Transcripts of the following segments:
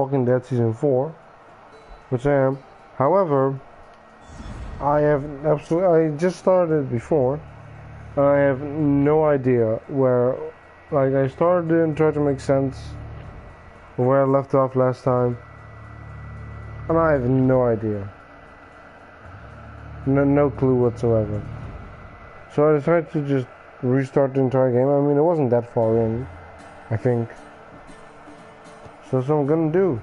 Walking Dead Season 4, which I am. However, I just started it before, and I have no idea where, like, I started it and tried to make sense of where I left off last time, and I have no idea. No clue whatsoever. So I decided to just restart the entire game. I mean, it wasn't that far in, I think. So that's what I'm gonna do.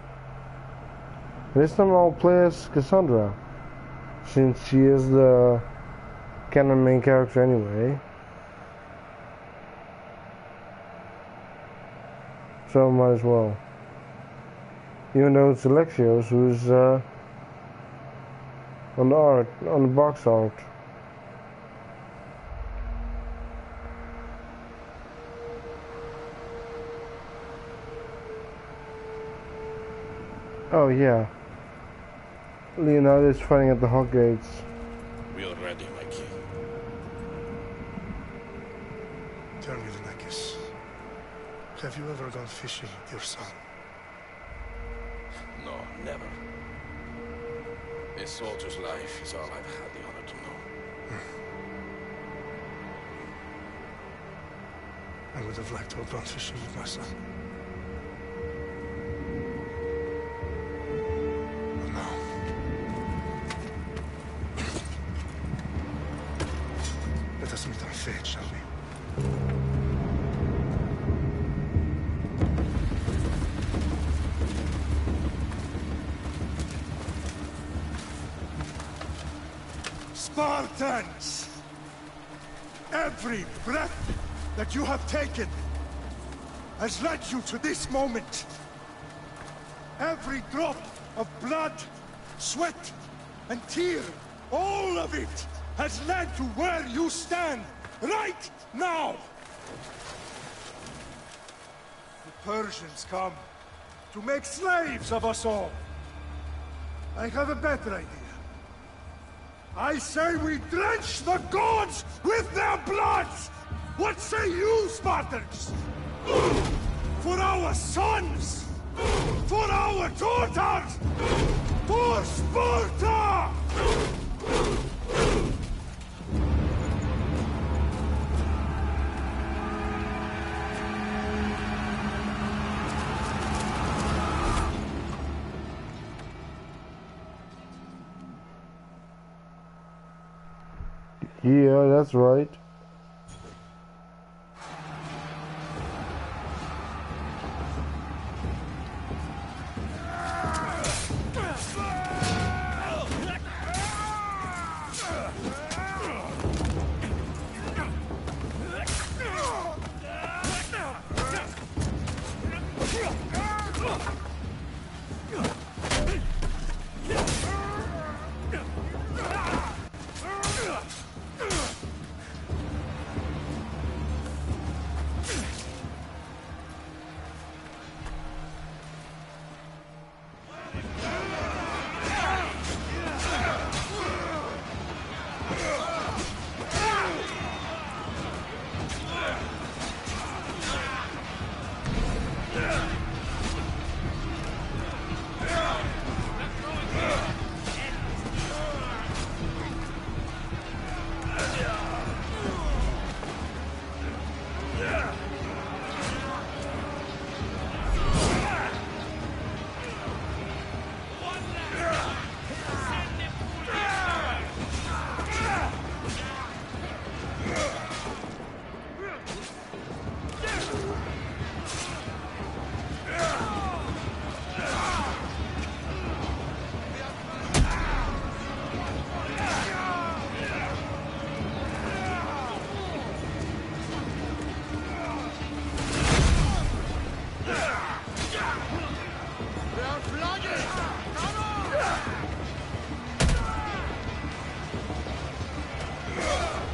This time I'll play as Cassandra, since she is the canon main character anyway. So might as well. Even though it's Alexios who's on the box art. Oh yeah. Leonardo is fighting at the Hog Gates. We are ready, my king. Tell me, Lenakis, have you ever gone fishing with your son? No, never. A soldier's life is all I've had the honor to know. I would have liked to have gone fishing with my son. But no. Let us meet on fate, shall we? Spartans! Every breath that you have taken has led you to this moment. Every drop of blood, sweat, and tear, all of it has led to where you stand right now. The Persians come to make slaves of us all. I have a better idea. I say we drench the gods with their blood! What say you, Spartans? For our sons! For our daughters! For Sparta! Yeah, that's right.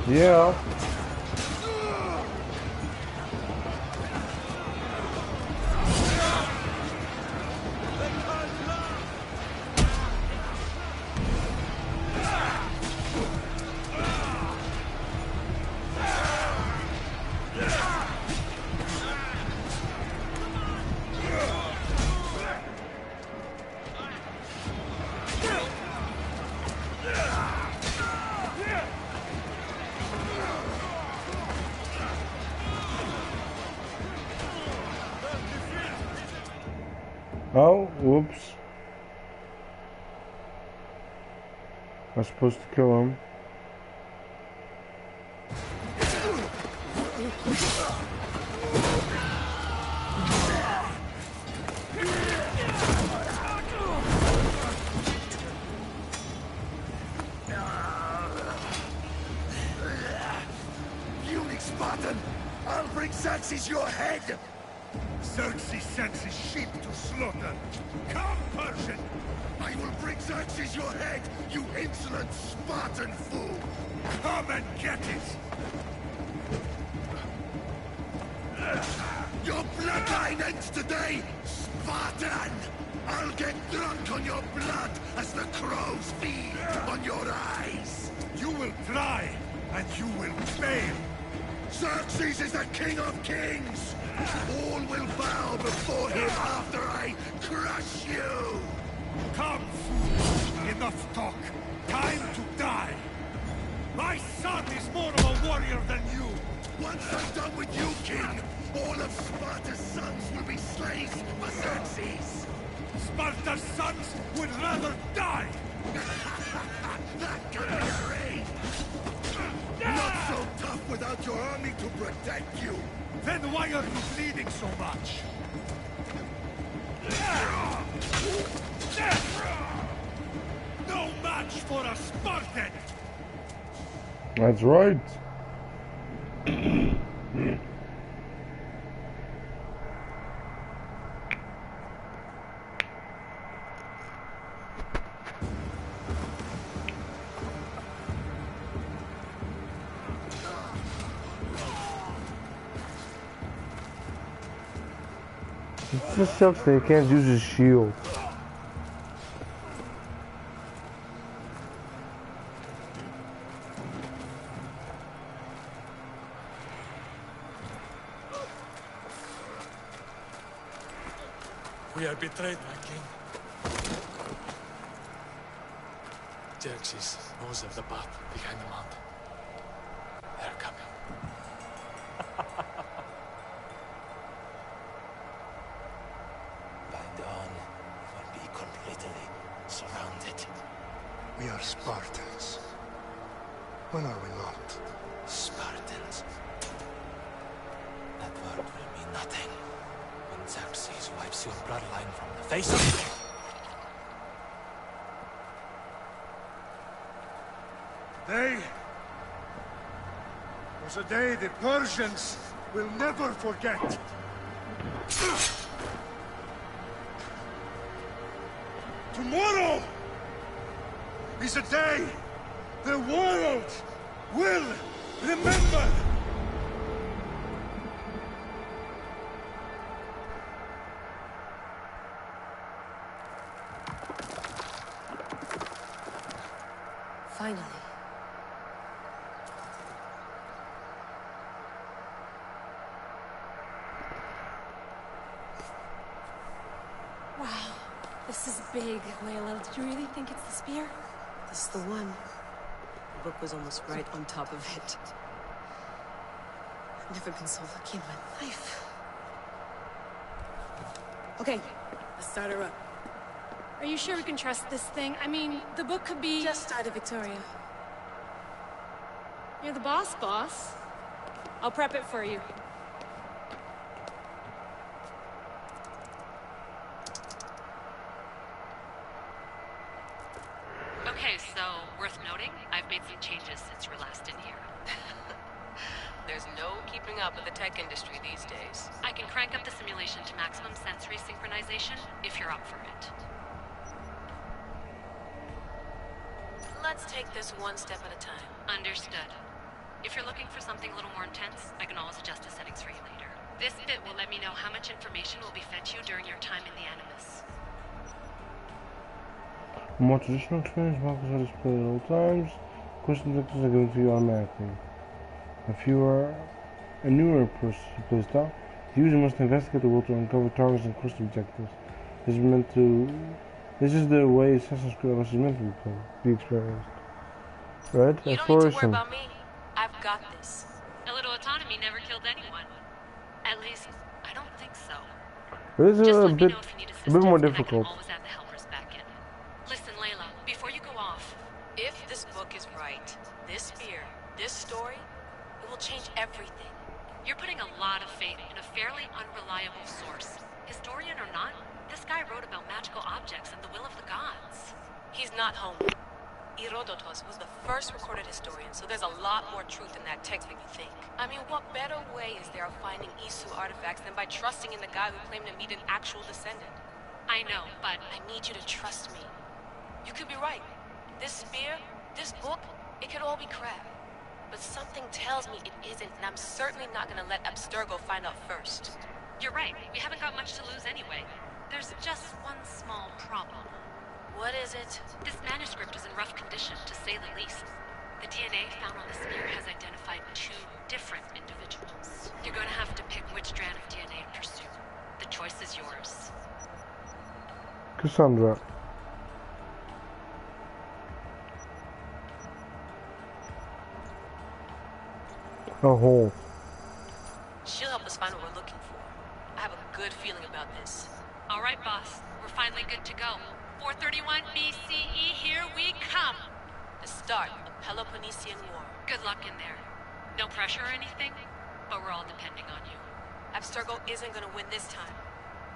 Yeah. Oh, whoops. I was supposed to kill him. Spartan! I'll bring Xerxes your head! Xerxes sends his sheep to slaughter. Come, Persian! I will bring Xerxes your head, you insolent Spartan fool! Come and get it! Your bloodline ends today, Spartan! I'll get drunk on your blood as the crows feed on your eyes! You will try, and you will fail! Xerxes is the king of kings! All will bow before him after I crush you! Come, fool! Enough talk! Time to die! My son is more of a warrior than you! Once I'm done with you, king, all of Sparta's sons will be slaves for Xerxes! Sparta's sons would rather die! That can be arranged! Not so tough without your army to protect you! Then why are you bleeding so much? No match for a Spartan! That's right. It just sucks that he can't use his shield. We are betrayed, my king. Xerxes knows of the path behind the mountain. They're coming. By dawn, we'll be completely surrounded. We are Spartans. When are we not? Spartans. That word will mean nothing when Xerxes wipes your bloodline from the face of the earth. Today was a day the Persians will never forget. Tomorrow is a day the world will remember. Finally. Wow, this is big, Layla. Did you really think it's the spear? This is the one. The book was almost right on top of it. I've never been so lucky in my life. Okay, let's start her up. Are you sure we can trust this thing? I mean, the book could be... Just started, Victoria. You're the boss, boss. I'll prep it for you. Okay, so, worth noting, I've made some changes since you were last in here. There's no keeping up with the tech industry these days. I can crank up the simulation to maximum sensory synchronization, if you're up for it. Let's take this one step at a time. Understood. If you're looking for something a little more intense, I can always adjust the settings for you later. This bit will let me know how much information will be fed to you during your time in the Animus. A more traditional experience, markers are displayed at all times. Question objectives are given to you automatically. If you are a newer person to play style, the user must investigate the world to uncover targets and quest objectives. This is the way Assassin's Creed Odyssey is meant to be experienced. Right? You don't need to worry about me. I've got this. A little autonomy never killed anyone. At least, I don't think so. This is Just a let me bit, know if you need a assistance, bit more and I can difficult. always add the helpers back in. Listen, Layla, before you go off, If this book is right, this spear, this story, it will change everything. you're putting a lot of faith in a fairly unreliable source. Historian or not, this guy wrote about magical objects and the will of the gods. He's not home. Herodotus was the first recorded historian, so there's a lot more truth in that text than you think. I mean, what better way is there of finding Isu artifacts than by trusting in the guy who claimed to meet an actual descendant? I know, but I need you to trust me. You could be right. This spear, this book, it could all be crap. But something tells me it isn't, and I'm certainly not gonna let Abstergo find out first. you're right. We haven't got much to lose anyway. There's just one small problem. What is it? This manuscript is in rough condition, to say the least. The DNA found on the spear has identified 2 different individuals. You're going to have to pick which strand of DNA to pursue. The choice is yours. Cassandra. A hole. She'll help us find what we're looking for. I have a good feeling about this. All right, boss. We're finally good to go. 431 BCE, here we come! The start of Peloponnesian War. Good luck in there. No pressure or anything, but we're all depending on you. Abstergo isn't gonna win this time.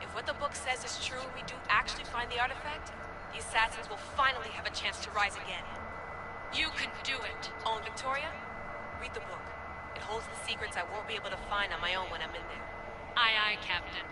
If what the book says is true and we do actually find the artifact, the assassins will finally have a chance to rise again. You can do it! Oh, and Victoria, read the book. It holds the secrets I won't be able to find on my own when I'm in there. Aye, aye, Captain.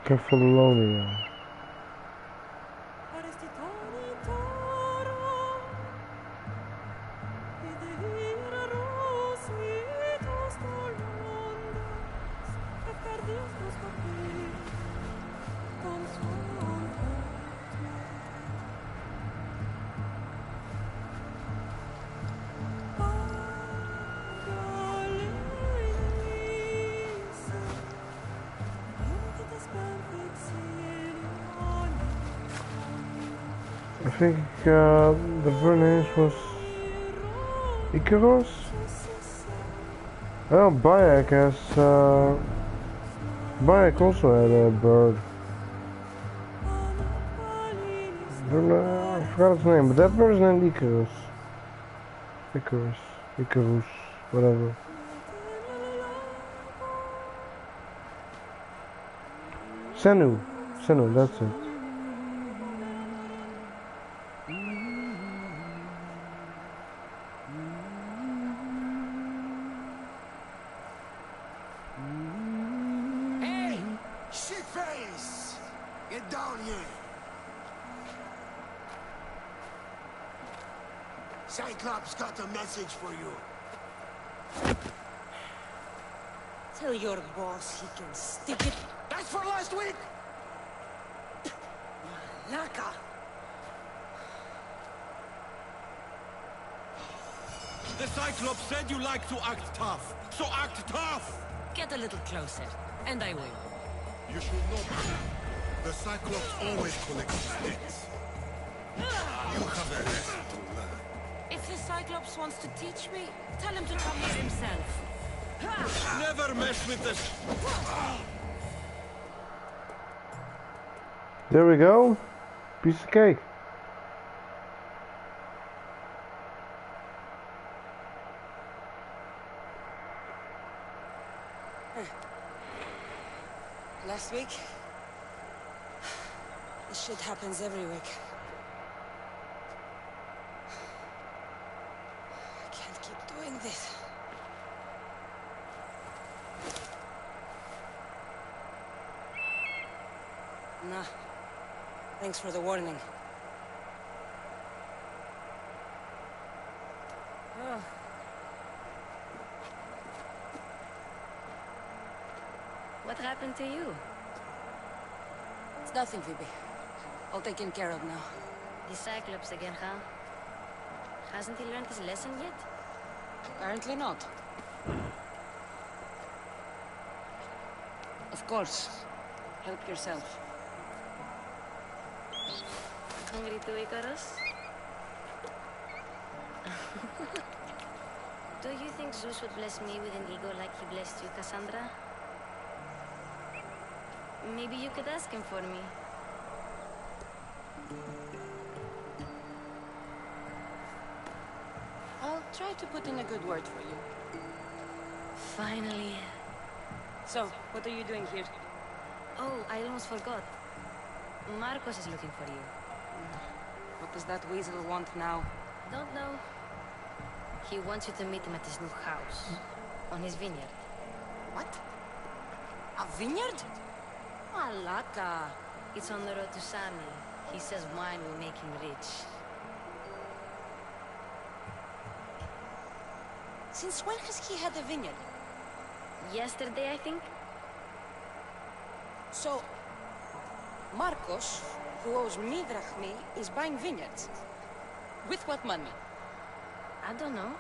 Kefalonia. I think the Bernays was Icarus. Oh, Bayek has Bayek also had a bird. I forgot its name, but that bird is named Icarus. Icarus, whatever. Senu, that's it. Hey! Shitface! Get down here! Cyclops got a message for you. Tell your boss he can stick it. That's for last week! Naka. The Cyclops said you like to act tough, so act tough! Get a little closer, and I will. You should know better. The Cyclops always collects debts. You have a lesson to learn. If the Cyclops wants to teach me, tell him to come here himself. Never mess with this! There we go. Piece of cake. Last week? This shit happens every week. I can't keep doing this. Nah. Thanks for the warning. Oh. What happened to you? Nothing, Phoebe. All taken care of now. The Cyclops again, huh? Hasn't he learned his lesson yet? Apparently not. Of course. Help yourself. Hungry too, Icarus? Do you think Zeus would bless me with an ego like he blessed you, Cassandra? Maybe you could ask him for me. I'll try to put in a good word for you. Finally. So, what are you doing here? Oh, I almost forgot. Marcos is looking for you. What does that weasel want now? Don't know. He wants you to meet him at his new house. On his vineyard. What? A vineyard? Malaka. It's on the road to Sami. He says wine will make him rich. Since when has he had a vineyard? Yesterday, I think? So, Marcos, who owes me drachmi, is buying vineyards. With what money? I don't know.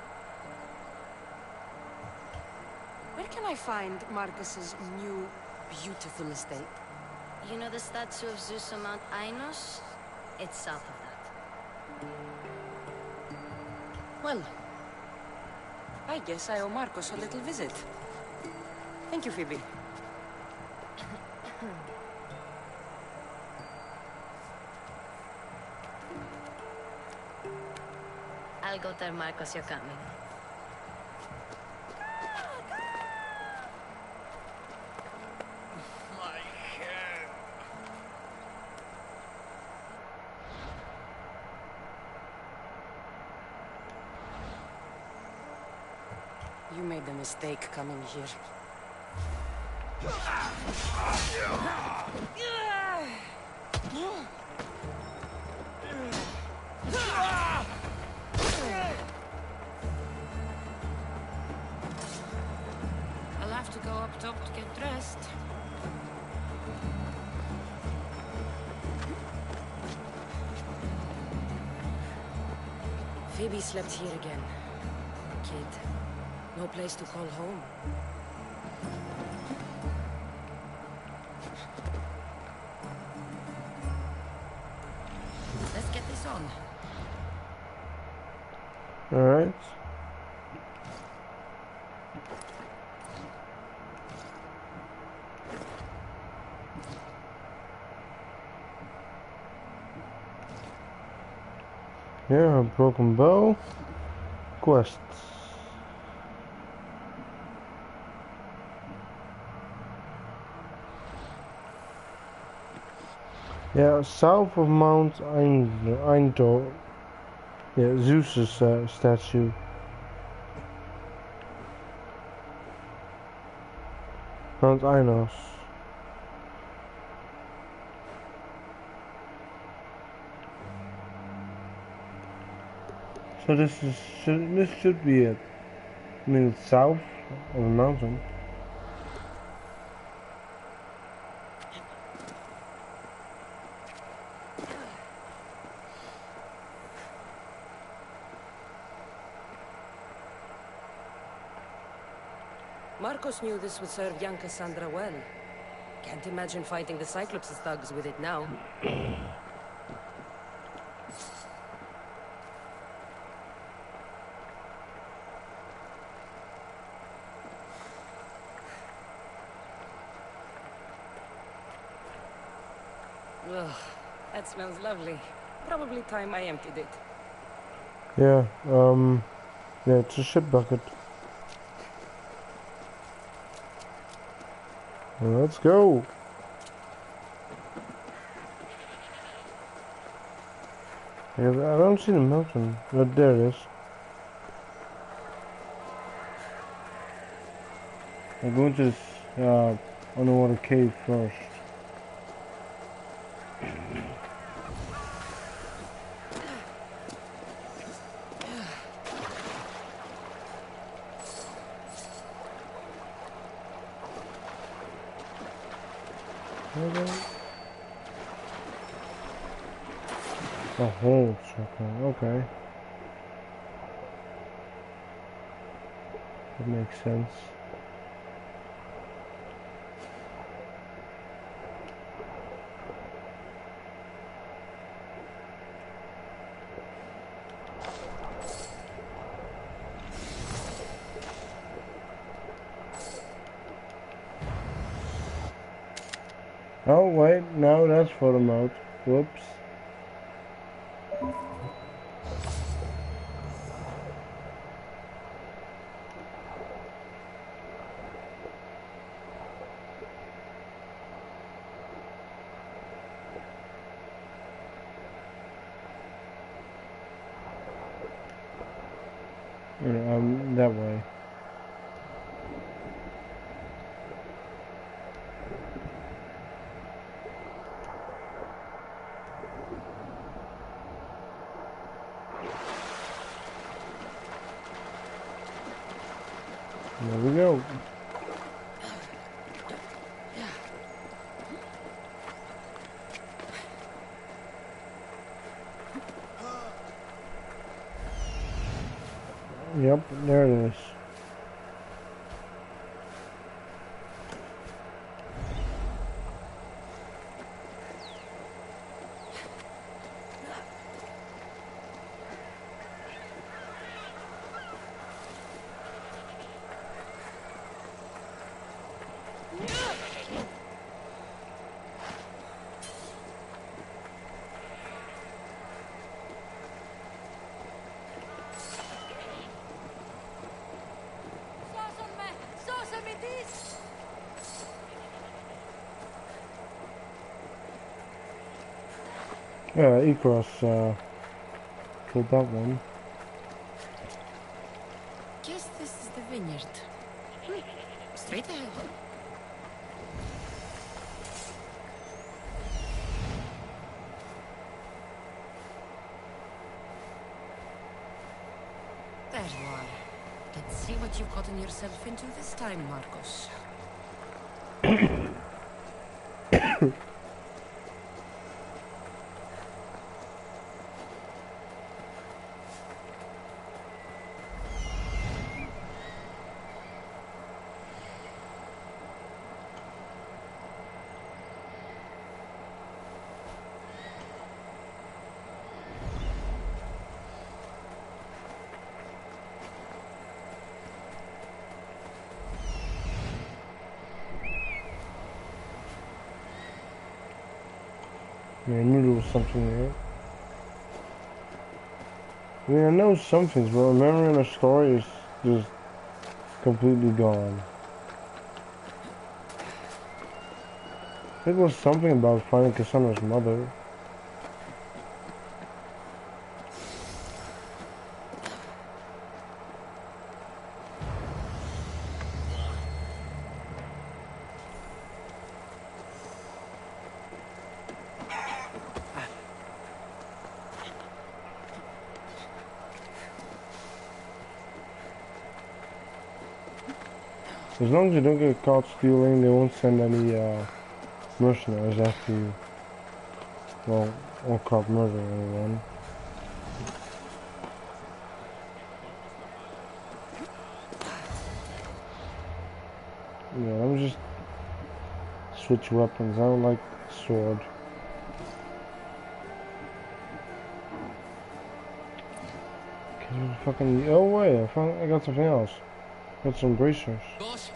Where can I find Marcus's new, beautiful estate? You know the statue of Zeus on Mount Ainos? It's south of that. Well, I guess I owe Marcos a little visit. Thank you, Phoebe. I'll go tell Marcos you're coming. My head. You made a mistake coming here. I'll have to go up top to get dressed. Phoebe slept here again. Kid, no place to call home. Let's get this on. All right. Yeah, a broken bow. Quests. Yeah, south of Mount Eintor. Yeah, Zeus's statue. Mount Ainos. So this should be it. I mean, it's south of the mountain. Marcos knew this would serve young Cassandra well. Can't imagine fighting the Cyclops' thugs with it now. Ugh, that smells lovely. Probably time I emptied it. Yeah, yeah, it's a shit bucket. Let's go. Yeah, I don't see the mountain. But there it is. I'm going to this underwater cave first. A whole circle, okay. That makes sense. Oh wait, no, that's photo mode. Whoops. That way. There we go. Yep, there it is. Yeah, E-Cross killed that one. Guess this is the vineyard. Straight ahead. There you are. Let's see what you've gotten yourself into this time, Marcos. Yeah, I knew there was something there. I mean, I know some things, but remembering a story is just completely gone. I think it was something about finding Cassandra's mother. As long as you don't get caught stealing, they won't send any mercenaries after you. Well, or caught murdering anyone. Yeah, let me just switch weapons. I don't like sword. Fucking, oh wait, I got something else. Got some bracers. Boss,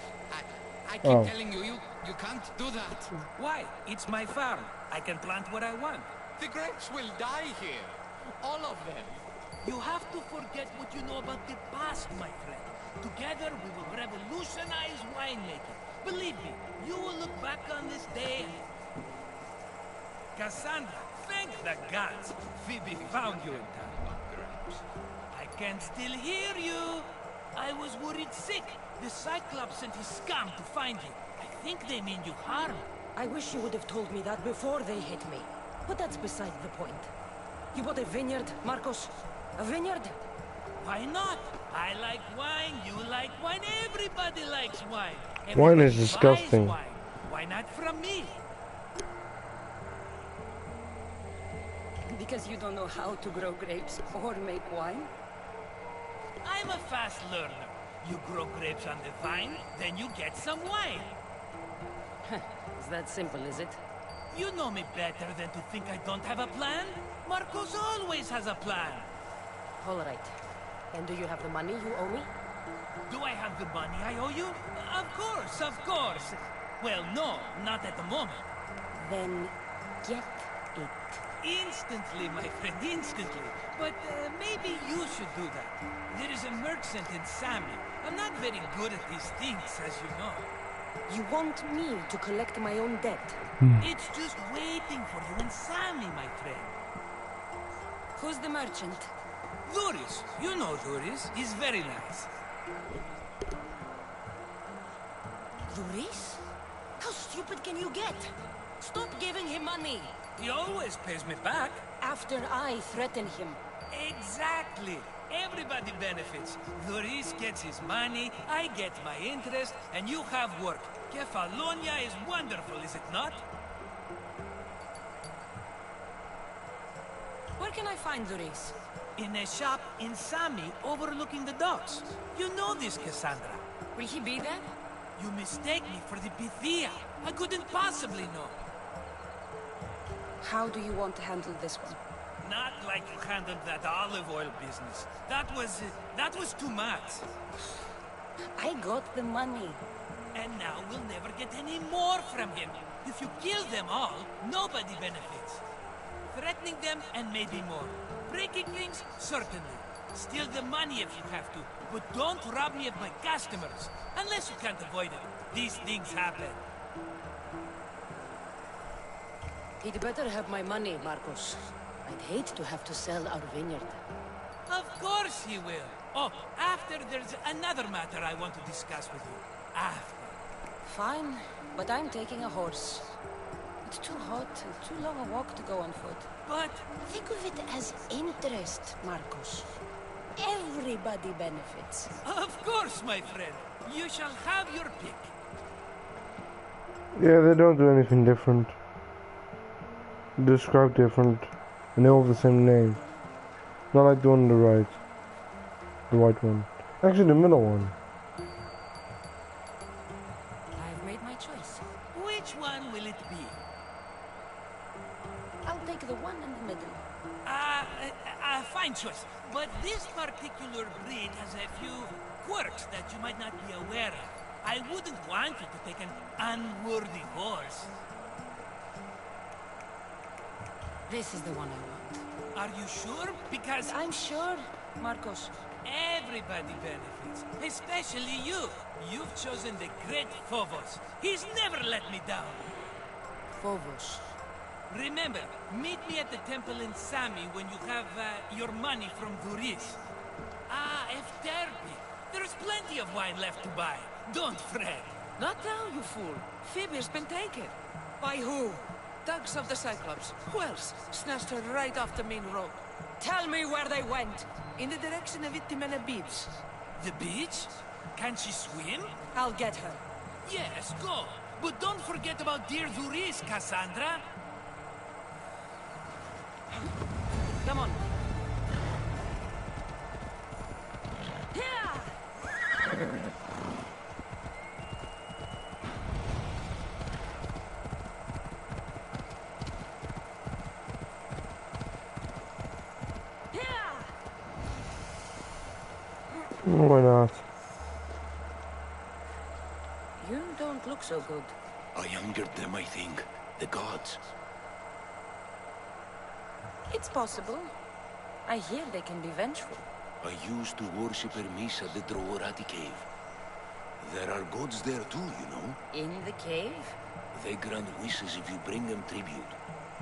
I keep telling you, you can't do that. Why? It's my farm. I can plant what I want. The grapes will die here. All of them. You have to forget what you know about the past, my friend. Together we will revolutionize winemaking. Believe me, you will look back on this day and... Cassandra, thank the gods. Phoebe found you in time. I can still hear you. I was worried sick. The Cyclops sent his scum to find you. I think they mean you harm. I wish you would have told me that before they hit me. But that's beside the point. You bought a vineyard, Marcos? A vineyard? Why not? I like wine, you like wine, everybody likes wine. Wine is Everybody disgusting. buys wine. Why not from me? The Because you don't know how to grow grapes or make wine? I'm a fast learner. You grow grapes on the vine, then you get some wine. It's that simple, is it? You know me better than to think I don't have a plan. Marcos always has a plan. All right. And do you have the money you owe me? Do I have the money I owe you? Of course, of course. Well, no, not at the moment. Then get it. Instantly, my friend, instantly. But maybe you should do that. There is a merchant in Sami. I'm not very good at these things, as you know. You want me to collect my own debt? It's just waiting for you in Sami, my friend. Who's the merchant? Duris. You know Duris. He's very nice. Duris? How stupid can you get? Stop giving him money! He always pays me back. After I threaten him. Exactly. Everybody benefits. Duris gets his money, I get my interest, and you have work. Kefalonia is wonderful, is it not? Where can I find Duris? In a shop in Sami, overlooking the docks. You know this, Cassandra. Will he be there? You mistake me for the Pythia. I couldn't possibly know. How do you want to handle this one? Not like you handled that olive oil business. That was too much. I got the money. And now we'll never get any more from him. If you kill them all, nobody benefits. Threatening them, and maybe more. Breaking things, certainly. Steal the money if you have to, but don't rob me of my customers. Unless you can't avoid it. These things happen. He'd better have my money, Marcos. I'd hate to have to sell our vineyard. Of course he will. Oh, after there's another matter I want to discuss with you. After. Fine, but I'm taking a horse. It's too hot and too long a walk to go on foot. But think of it as interest, Marcos. Everybody benefits. Of course, my friend. You shall have your pick. Yeah, they don't do anything different. Describe different. And they all have the same name. Not like the one on the right. The white one. Actually, the middle one. I've made my choice. Which one will it be? I'll take the one in the middle. Fine choice. But this particular breed has a few quirks that you might not be aware of. I wouldn't want you to take an unworthy horse. This is the one I want. Are you sure? Because I'm sure, Marcos. Everybody benefits, especially you. You've chosen the great Phobos. He's never let me down. Phobos. Remember, meet me at the temple in Sami when you have your money from Duris. Efterpi. There's plenty of wine left to buy. Don't fret. Not now, you fool. Phoebe's been taken. By who? Thugs of the Cyclops. Who else? Snatched her right off the main road. Tell me where they went. In the direction of Itimena Beach. The beach? Can she swim? I'll get her. Yes, go. But don't forget about dear Duris, Cassandra. Come on. Why not? You don't look so good. I angered them, I think. The gods. It's possible. I hear they can be vengeful. I used to worship Hermes at the Droorati cave. There are gods there too, you know. In the cave? They grant wishes if you bring them tribute.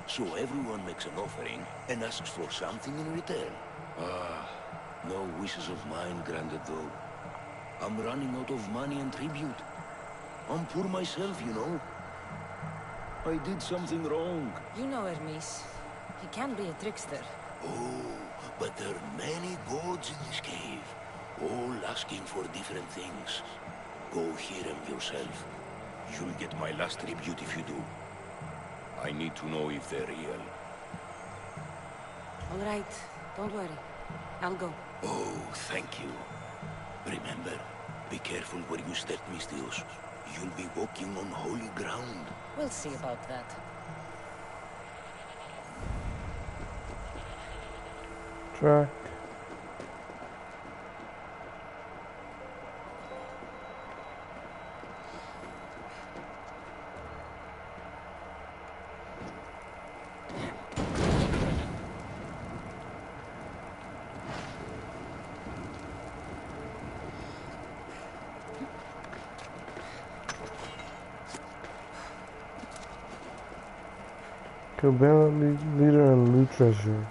So everyone makes an offering and asks for something in return. No wishes of mine granted though. I'm running out of money and tribute. I'm poor myself, you know. I did something wrong. You know Hermes. He can be a trickster. Oh, but there are many gods in this cave, all asking for different things. Go hear them yourself. You'll get my last tribute if you do. I need to know if they're real. All right, don't worry. I'll go. Oh, thank you. Remember, be careful where you step, Mistios. You'll be walking on holy ground. We'll see about that. Track. Cabela leader and loot treasure.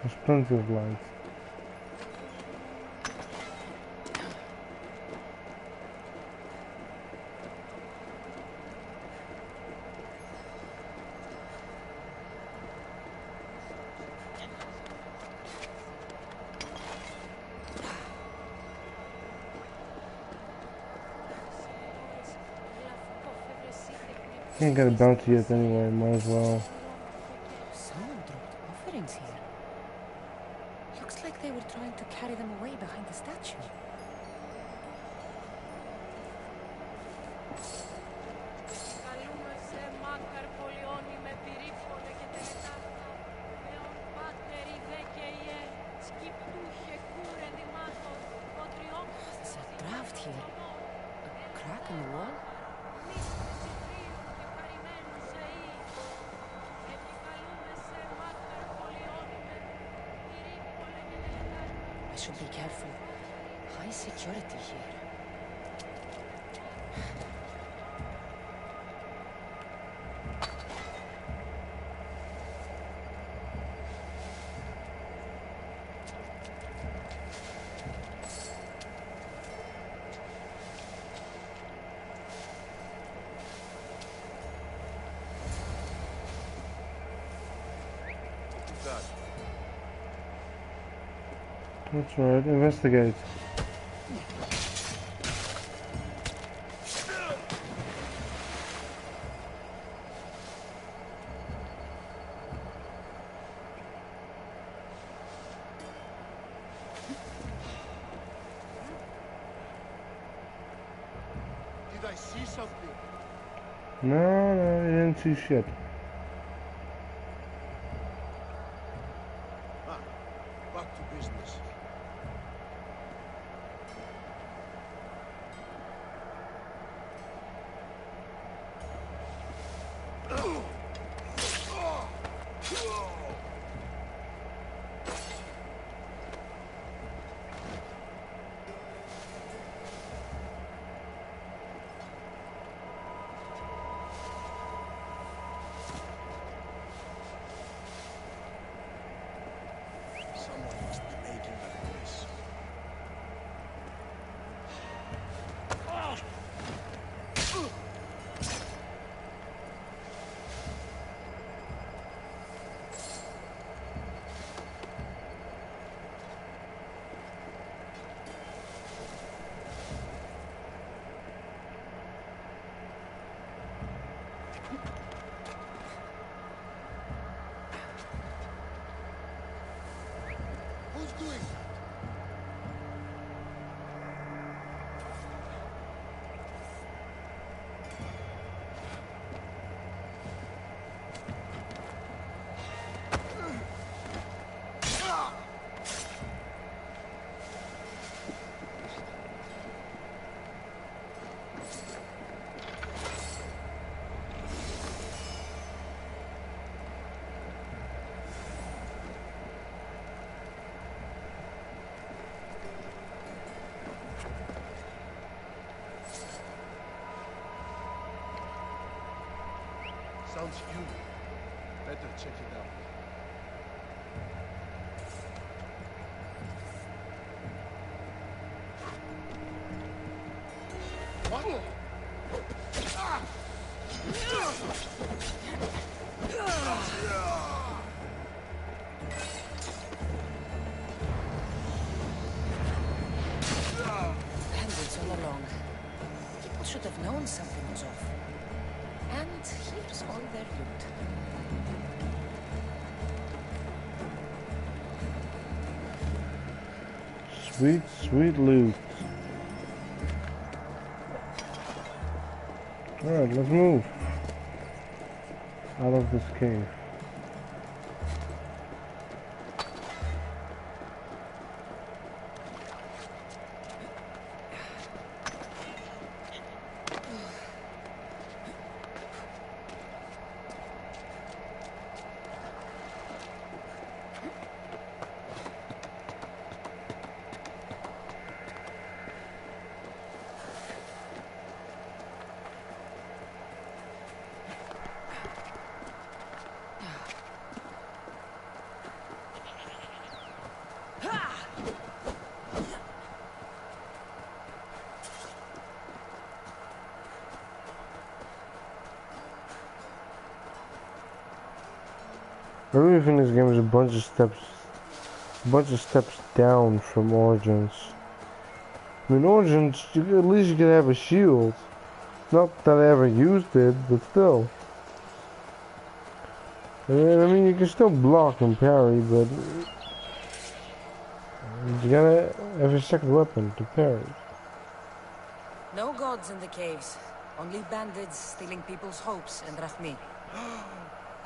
There's plenty of light. Can't get a bounty yet anyway, might as well. Someone dropped offerings here. Looks like they were trying to carry them away behind the statue. There's a draft here. A crack in the wall? I should be careful. High security here. That's right, investigate. Did I see something? No, you didn't see shit. Back to business. Someone must be making a noise. Who's doing that? Sounds human. Better check it out. What? Ah! their loot. Sweet, sweet loot. Alright, let's move out of this cave. I really think this game is a bunch of steps down from Origins. I mean, Origins, at least you could have a shield. Not that I ever used it, but still. I mean, you can still block and parry, but you gotta have a second weapon to parry. No gods in the caves. Only bandits stealing people's hopes and Rahmi.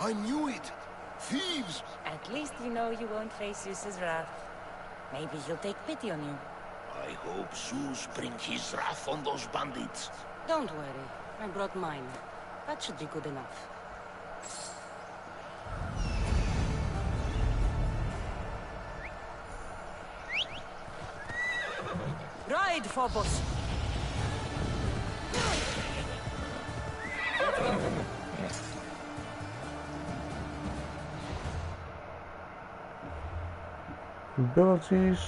I knew it! Thieves! At least you know you won't face Zeus's wrath. Maybe he'll take pity on you. I hope Zeus brings his wrath on those bandits. Don't worry. I brought mine. That should be good enough. Ride, Phobos! Abilities.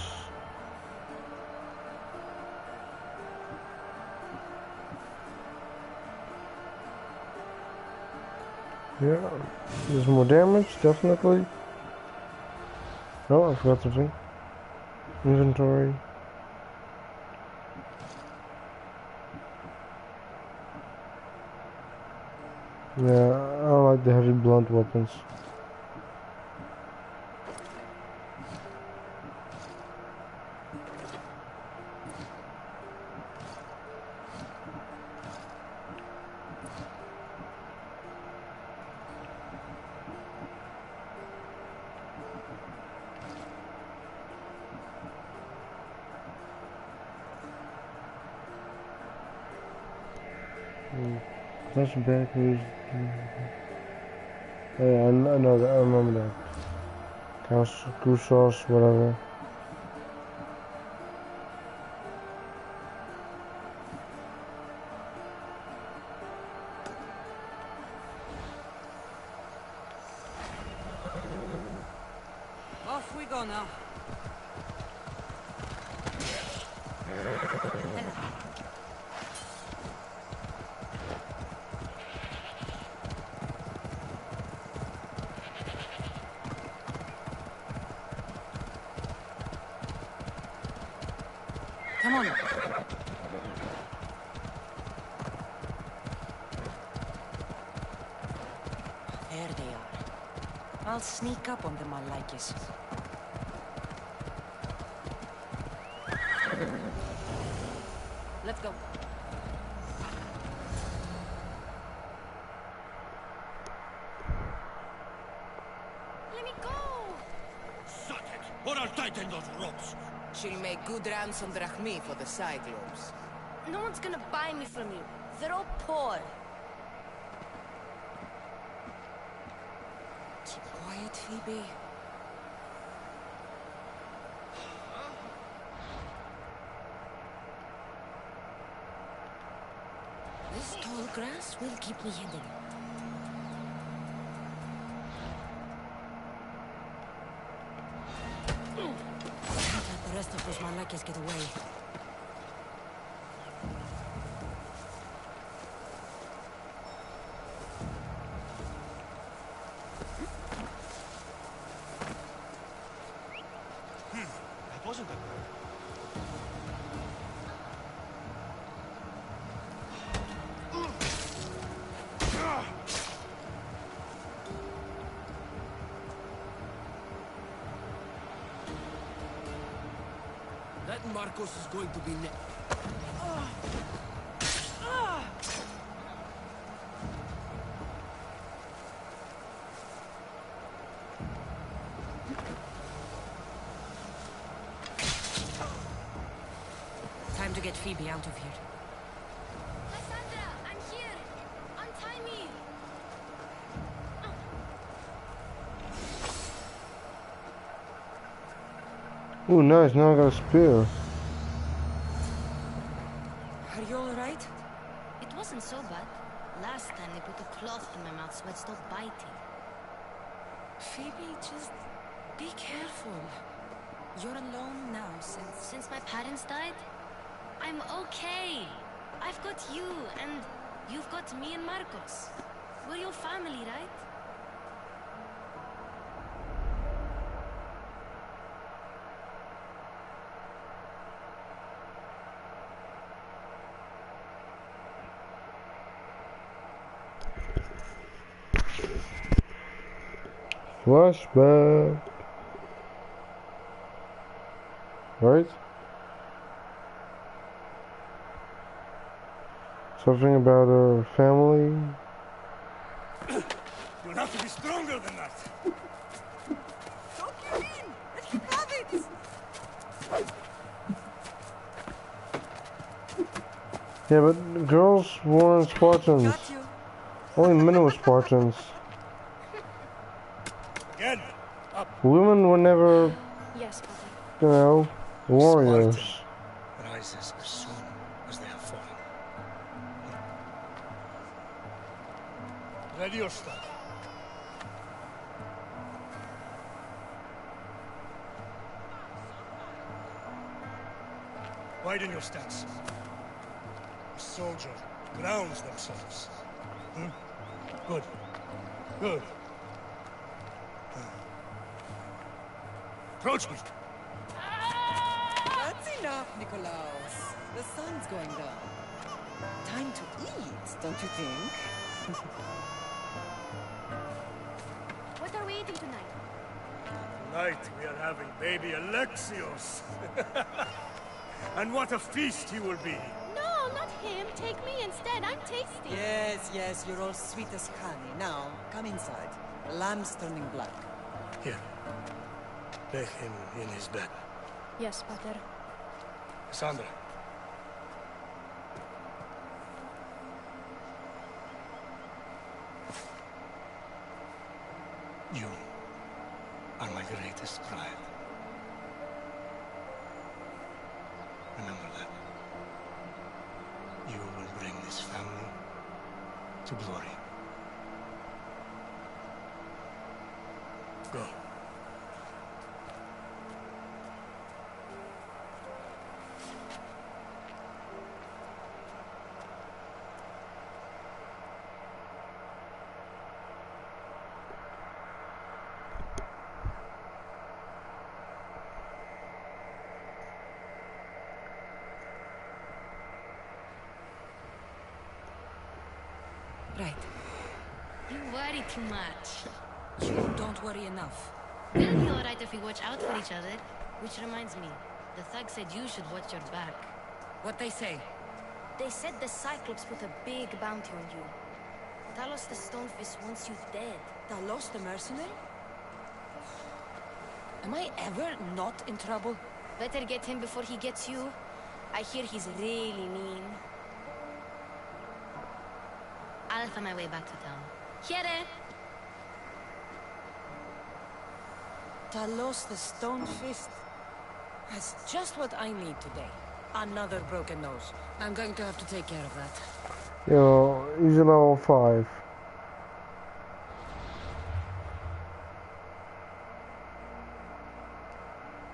Yeah, there's more damage, definitely. Oh, I forgot something. Inventory. Yeah, I don't like the heavy blunt weapons. Flashback news. Yeah, I know that. I remember that. Goose sauce, whatever. Off we go now. Come on. There they are. I'll sneak up on them, Malakis. Let's go. Let me go! Suck it, or I'll tighten those ropes. She'll make good ransom drachmi for the Cyclops. No one's gonna buy me from you. They're all poor. Keep quiet, Phoebe. This tall grass will keep me hidden. Can't let the rest of those Malakis get away. That wasn't a bird. Marcos is going to be next. Time to get Phoebe out of here. Cassandra, I'm here. Untie me. Ooh, nice. Now I got a spear. Are you alright? It wasn't so bad. Last time they put a cloth in my mouth so I'd stop biting. Phoebe, just be careful. You're alone now Since my parents died? I'm okay. I've got you, and you've got me and Marcos. We're your family, right? Flashback. Right? Something about her family. You'll have to be stronger than that. Don't give in! Let him have it! Yeah, but girls weren't Spartans. Got you. Only men were Spartans. Again, Women were never, Yes, Father. you know, warriors. Spartan rises as soon as they have fallen. ready your stuff. Widen your stance. A soldier grounds themselves. Hmm? Good. Good. Approach me. That's enough, Nikolaos. The sun's going down. Time to eat, don't you think? What are we eating tonight? Tonight we are having baby Alexios. And what a feast he will be. No, not him. Take me instead. I'm tasty. Yes, yes, you're all sweet as honey. Now, come inside. The lamb's turning black. Here. Lay him in his bed. Yes, Pater. Cassandra. You are my greatest pride. Remember that. You will bring this family to glory. Go. Right. You worry too much. You don't worry enough. We'll be alright if we watch out for each other. Which reminds me, the thug said you should watch your back. What they say? They said the Cyclops put a big bounty on you. Talos the Stonefist wants you dead. Talos the mercenary? Am I ever not in trouble? Better get him before he gets you. I hear he's really mean. I'll find my way back to town. Here! Talos the Stone Fist. That's just what I need today. Another broken nose. I'm going to have to take care of that. Yo, he's a level 5.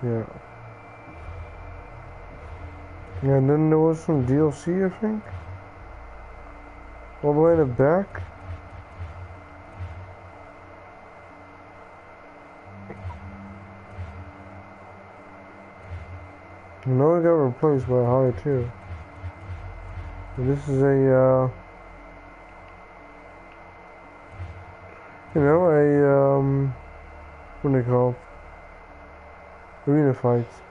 Yeah. Yeah, and then there was some DLC, I think? All the way in the back? No, it got replaced by High too. This is a, you know, what do they call? Arena fights.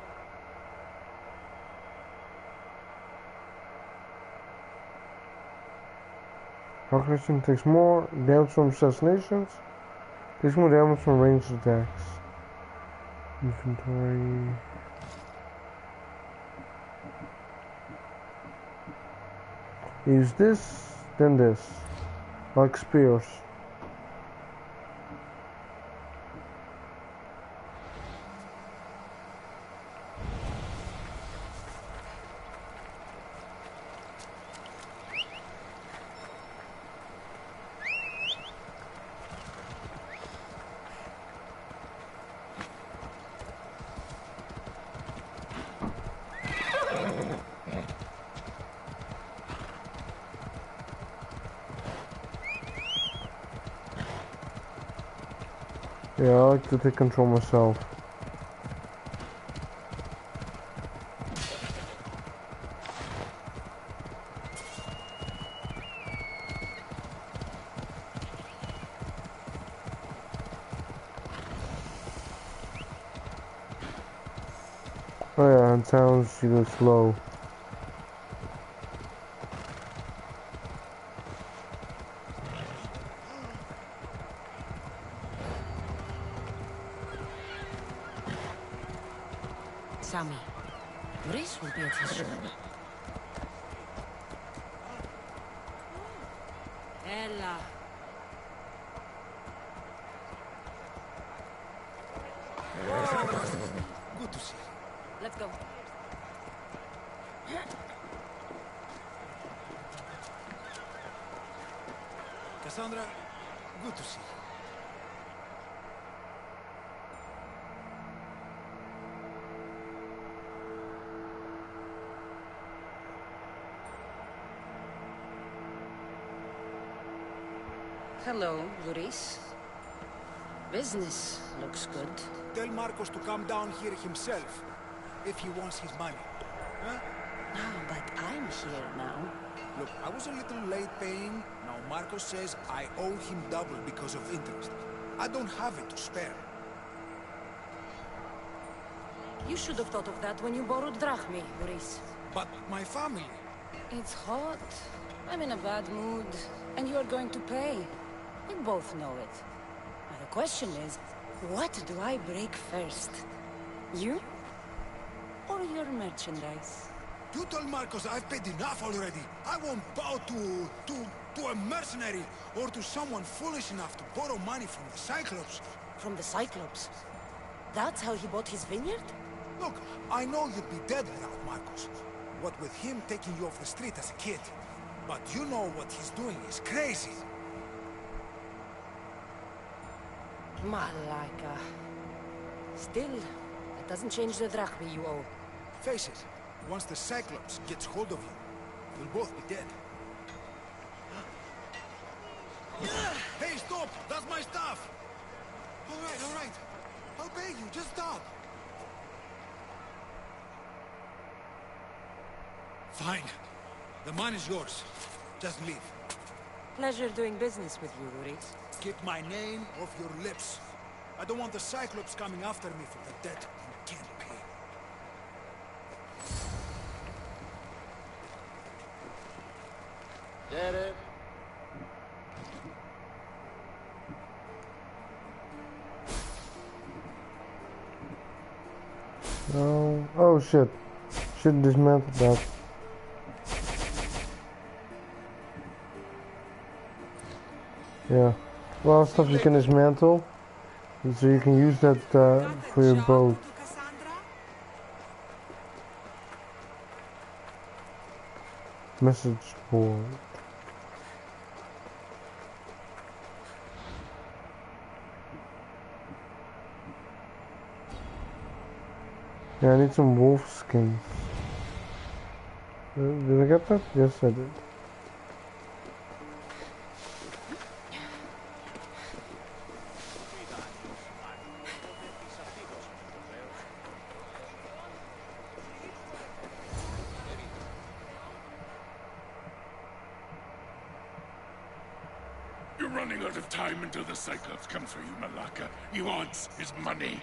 Calculation takes more damage from assassinations. Takes more damage from ranged attacks. Inventory. Use this, then this. Like spears. Yeah, I like to take control myself. Oh yeah, and sounds she goes slow. Sammy, Grace will be at his soon. Ella. Good to see you. Let's go. Cassandra, good to see you. Hello, Luis. Business looks good. Tell Marcos to come down here himself, if he wants his money. Huh? No, but I'm here now. Look, I was a little late paying. Now Marcos says I owe him double because of interest. I don't have it to spare. You should have thought of that when you borrowed drachmi, Luis. But my family... It's hot. I'm in a bad mood. And you are going to pay. We both know it. Now the question is, what do I break first? You? Or your merchandise? You told Marcos I've paid enough already. I won't bow to a mercenary or to someone foolish enough to borrow money from the Cyclops. From the Cyclops? That's how he bought his vineyard? Look, I know you'd be dead without Marcos. What with him taking you off the street as a kid. But you know what he's doing is crazy. Malaka. Still, that doesn't change the drachmi you owe. Face it, once the Cyclops gets hold of you, you'll both be dead. Hey, stop! That's my stuff! All right. I'll pay you, just stop. Fine. The mine is yours. Just leave. Pleasure doing business with you, Luis. Keep my name off your lips. I don't want the Cyclops coming after me for the debt you can't pay. Get it? Oh shit. Should dismantle that. Yeah. A lot of stuff you can dismantle. So you can use that for your boat. Message board. Yeah, I need some wolf skins. Did I get that? Yes, I did. You're running out of time until the Cyclops comes for you, Malaka. He wants his money.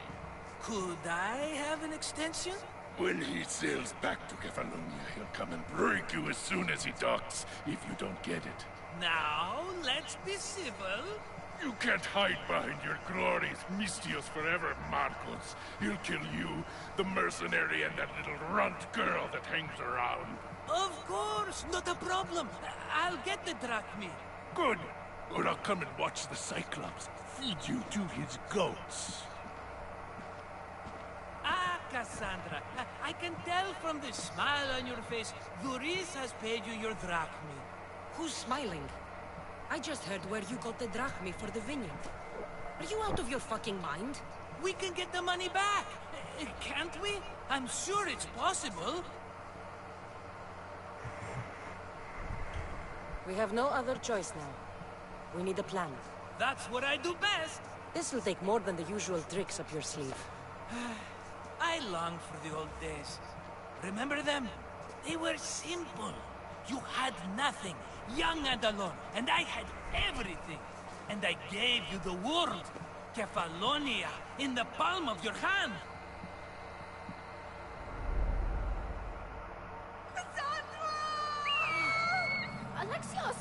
Could I have an extension? When he sails back to Kefalonia, he'll come and break you as soon as he docks, if you don't get it. Now, let's be civil. You can't hide behind your glories, Mistios forever, Marcos. He'll kill you, the mercenary, and that little runt girl that hangs around. Of course, not a problem. I'll get the drachmi. Good. Or I'll come and watch the Cyclops feed you to his goats. Ah, Cassandra, I can tell from the smile on your face, Duris has paid you your drachmi. Who's smiling? I just heard where you got the drachmi for the vineyard. Are you out of your fucking mind? We can get the money back, can't we? I'm sure it's possible. We have no other choice now. We need a plan. That's what I do best. This will take more than the usual tricks up your sleeve. I long for the old days. Remember them? They were simple. You had nothing, young and alone, and I had everything. And I gave you the world, Kefalonia, in the palm of your hand. Alexios!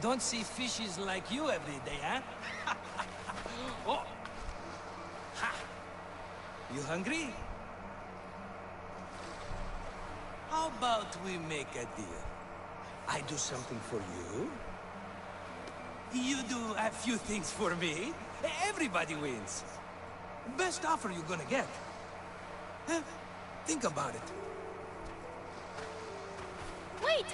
Don't see fishes like you every day, huh? Oh! Ha! You hungry? How about we make a deal? I do something for you. You do a few things for me. Everybody wins. Best offer you're gonna get. Huh? Think about it. Wait!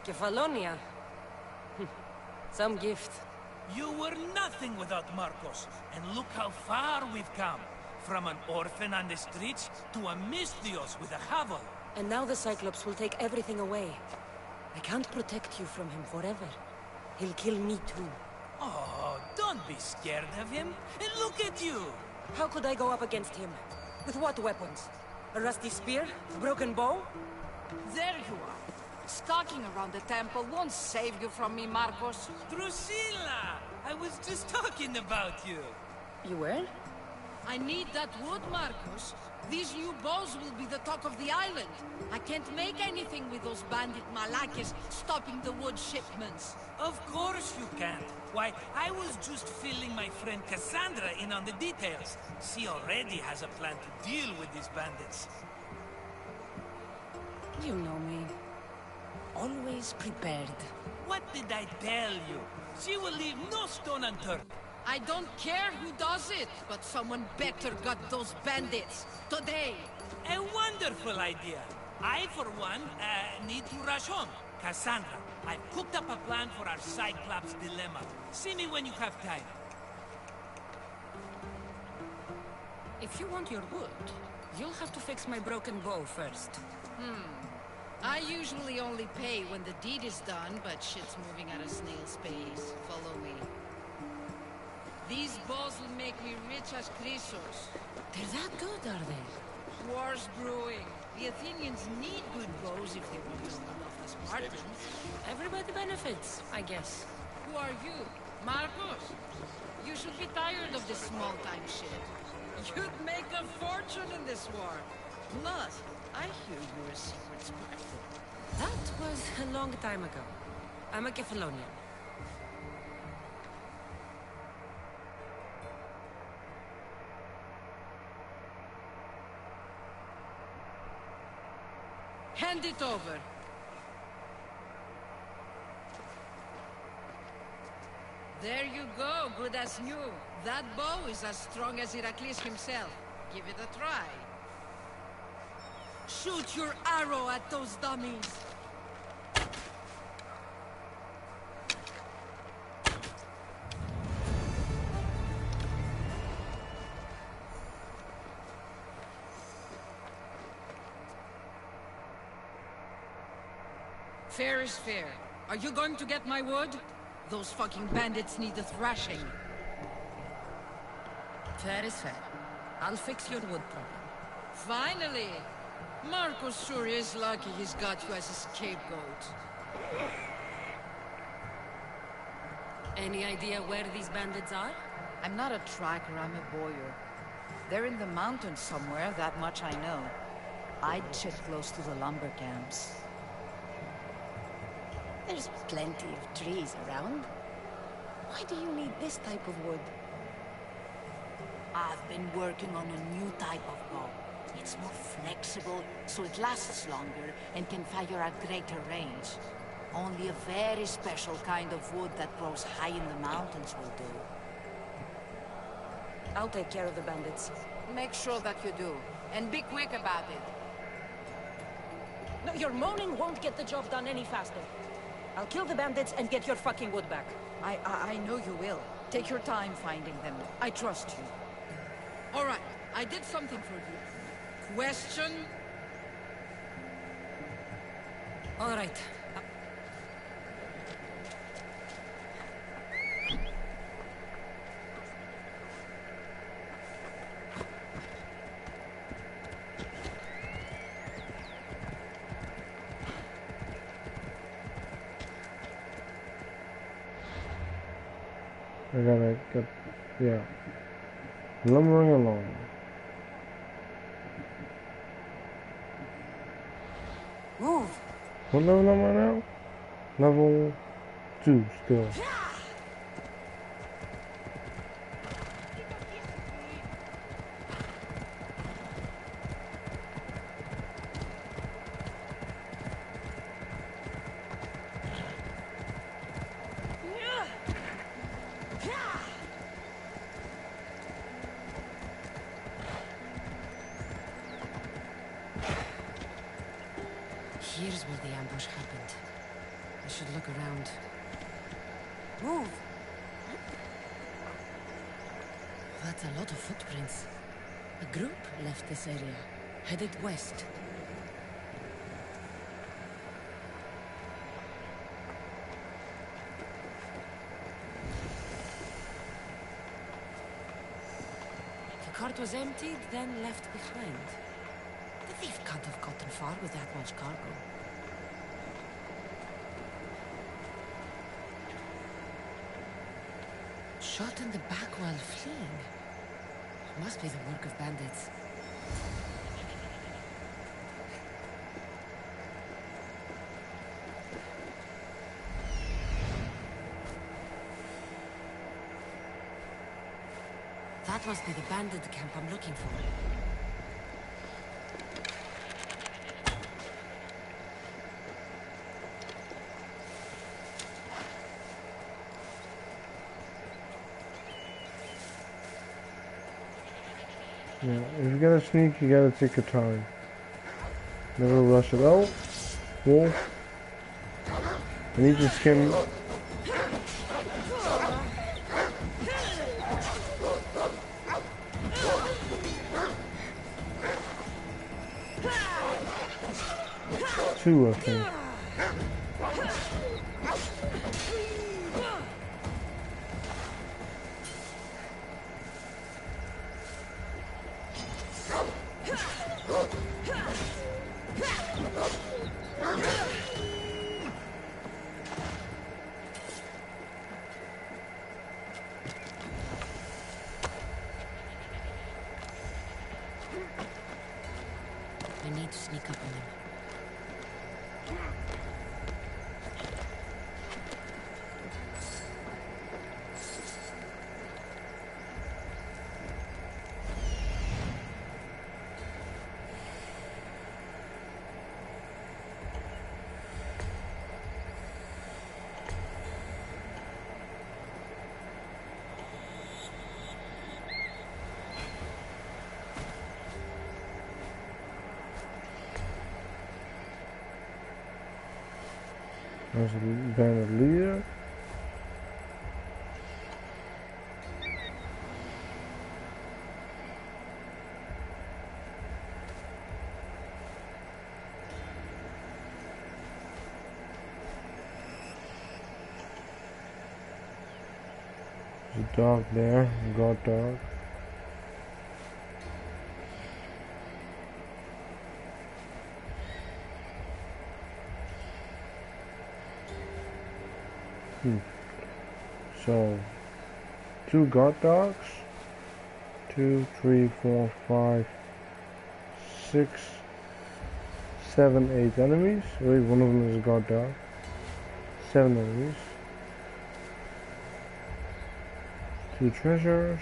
Kefalonia. Some gift. You were nothing without Marcos, and look how far we've come. From an orphan on the streets to a Mistios with a hovel. And now the Cyclops will take everything away. I can't protect you from him forever. He'll kill me too. Oh, don't be scared of him. And look at you! How could I go up against him? With what weapons? A rusty spear? A broken bow? There you are. Stalking around the temple won't save you from me, Marcos. Drusilla! I was just talking about you. You were? I need that wood, Marcos. These new bows will be the talk of the island. I can't make anything with those bandit malakes stopping the wood shipments. Of course you can't. Why, I was just filling my friend Cassandra in on the details. She already has a plan to deal with these bandits. You know me. Always prepared. What did I tell you? She will leave no stone unturned. I don't care who does it, but someone better got those bandits. Today. A wonderful idea. I, for one, need to rush home. Cassandra, I've cooked up a plan for our Cyclops dilemma. See me when you have time. If you want your wood, you'll have to fix my broken bow first. I usually only pay when the deed is done, but shit's moving at a snail's pace. Follow me. These bows will make me rich as Chrysos. They're that good, are they? War's brewing. The Athenians need good bows if they want to hold off the Spartans. Everybody benefits, I guess. Who are you? Marcos? You should be tired of this small-time shit. You'd make a fortune in this war. Plus, I hear you're a secret Spartan. That was a long time ago. I'm a Kefalonian. Hand it over. There you go, good as new. That bow is as strong as Heracles himself. Give it a try. Shoot your arrow at those dummies. Fair is fair. Are you going to get my wood? Those fucking bandits need a thrashing. Fair is fair. I'll fix your wood problem. Finally! Marcos sure is lucky he's got you as a scapegoat. Any idea where these bandits are? I'm not a tracker, I'm a boyer. They're in the mountains somewhere, that much I know. I'd check close to the lumber camps. There's plenty of trees around. Why do you need this type of wood? I've been working on a new type of bow. It's more flexible, so it lasts longer and can fire at greater range. Only a very special kind of wood that grows high in the mountains will do. I'll take care of the bandits. Make sure that you do, and be quick about it. No, your moaning won't get the job done any faster. I'll kill the bandits and get your fucking wood back. I know you will. Take your time finding them. I trust you. All right, I did something for you. Question? All right. I gotta get, yeah, lumbering along. Move. What level am I now? Level 2 still. Here's where the ambush happened. I should look around. Move! That's a lot of footprints. A group left this area, headed west. The cart was emptied, then left behind. The thief can't have gotten far with that much cargo. Shot in the back while fleeing. Must be the work of bandits. That must be the bandit camp I'm looking for. Yeah, if you gotta sneak, you gotta take your time. Never rush it. Oh, wolf. I need to skim. Two, I think. There's a bandit leader. There's a dog there, a guard dog. So, 2 guard dogs, 2, 3, 4, 5, 6, 7, 8 enemies. Wait, one of them is a guard dog. 7 enemies. 2 treasures.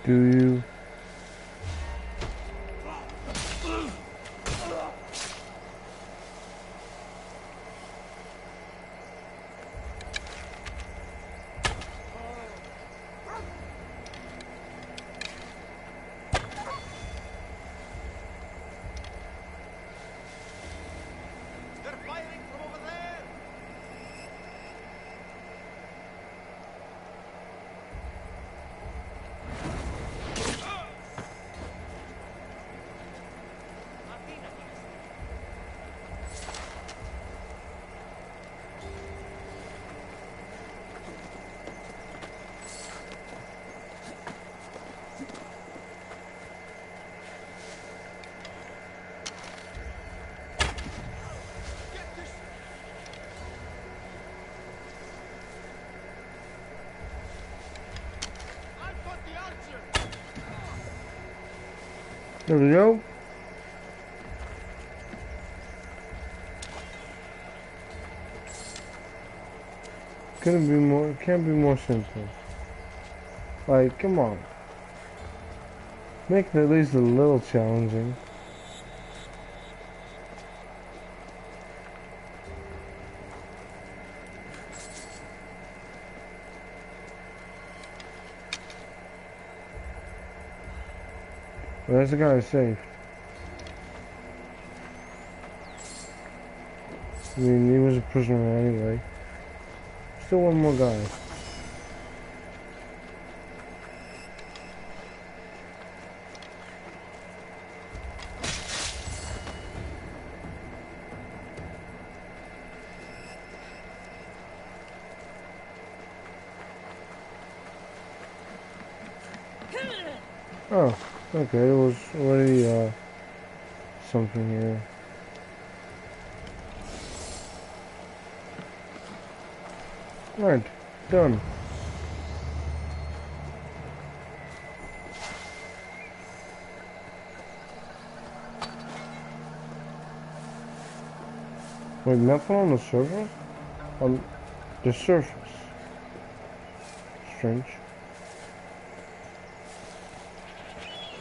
Do you? There we go. Couldn't be more, can't be more simple. Like, come on. Make it at least a little challenging. Well, that's the guy who's safe. I mean, he was a prisoner anyway. Still one more guy. Oh, okay, it was already, something here. Right, done. Wait, nothing on the surface? On the surface. Strange.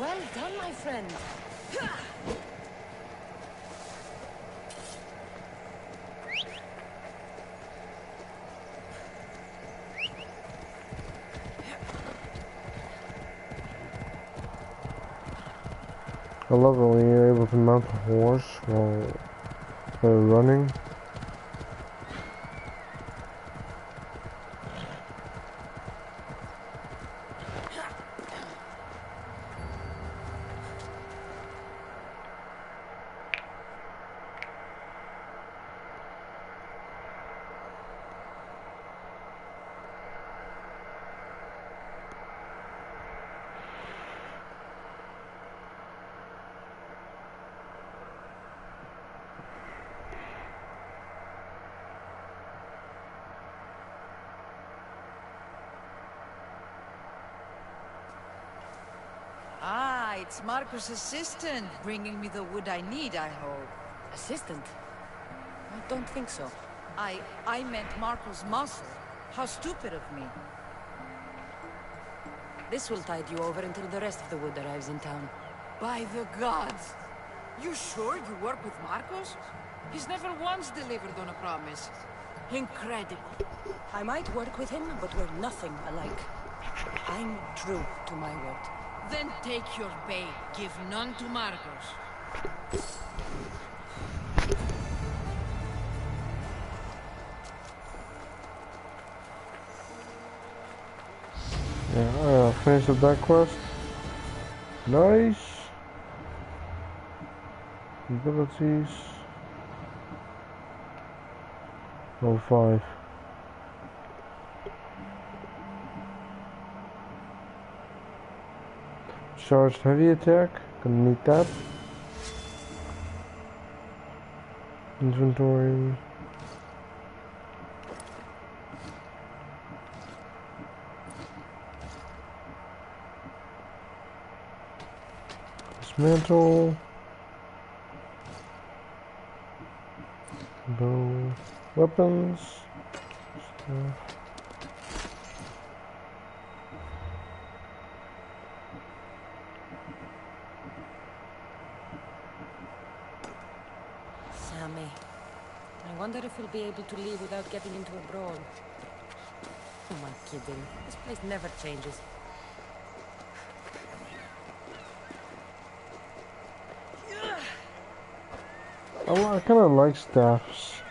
Well done, my friend. I love it when you're able to mount a horse while running. Ah, it's Marcus' assistant, bringing me the wood I need, I hope. Assistant? I don't think so. I meant Marcus' muscle. How stupid of me. This will tide you over until the rest of the wood arrives in town. By the gods! You sure you work with Marcus? He's never once delivered on a promise. Incredible. I might work with him, but we're nothing alike. I'm true to my word. Then take your pay. Give none to Marcos. Yeah, finish up that quest. Nice. Abilities. Level 5. Charged heavy attack. Gonna need that. Inventory. Dismantle. Bow. Weapons. Stuff. Sammy. I wonder if we'll be able to leave without getting into a brawl. Who am I kidding? This place never changes. I kind of like staffs.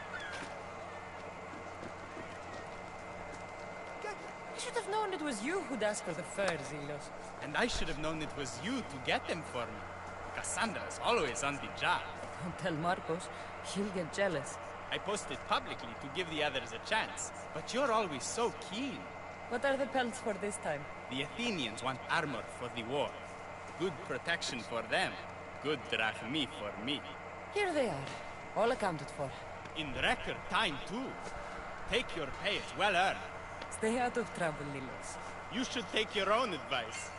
I should have known it was you who'd ask for the fur, Zelos. And I should have known it was you to get them for me. Cassandra is always on the job. Don't tell Marcos. He'll get jealous. I posted publicly to give the others a chance, but you're always so keen. What are the pelts for this time? The Athenians want armor for the war. Good protection for them. Good drachmi for me. Here they are. All accounted for. In record time, too. Take your pay, it's well earned. Stay out of trouble, Lilos. You should take your own advice.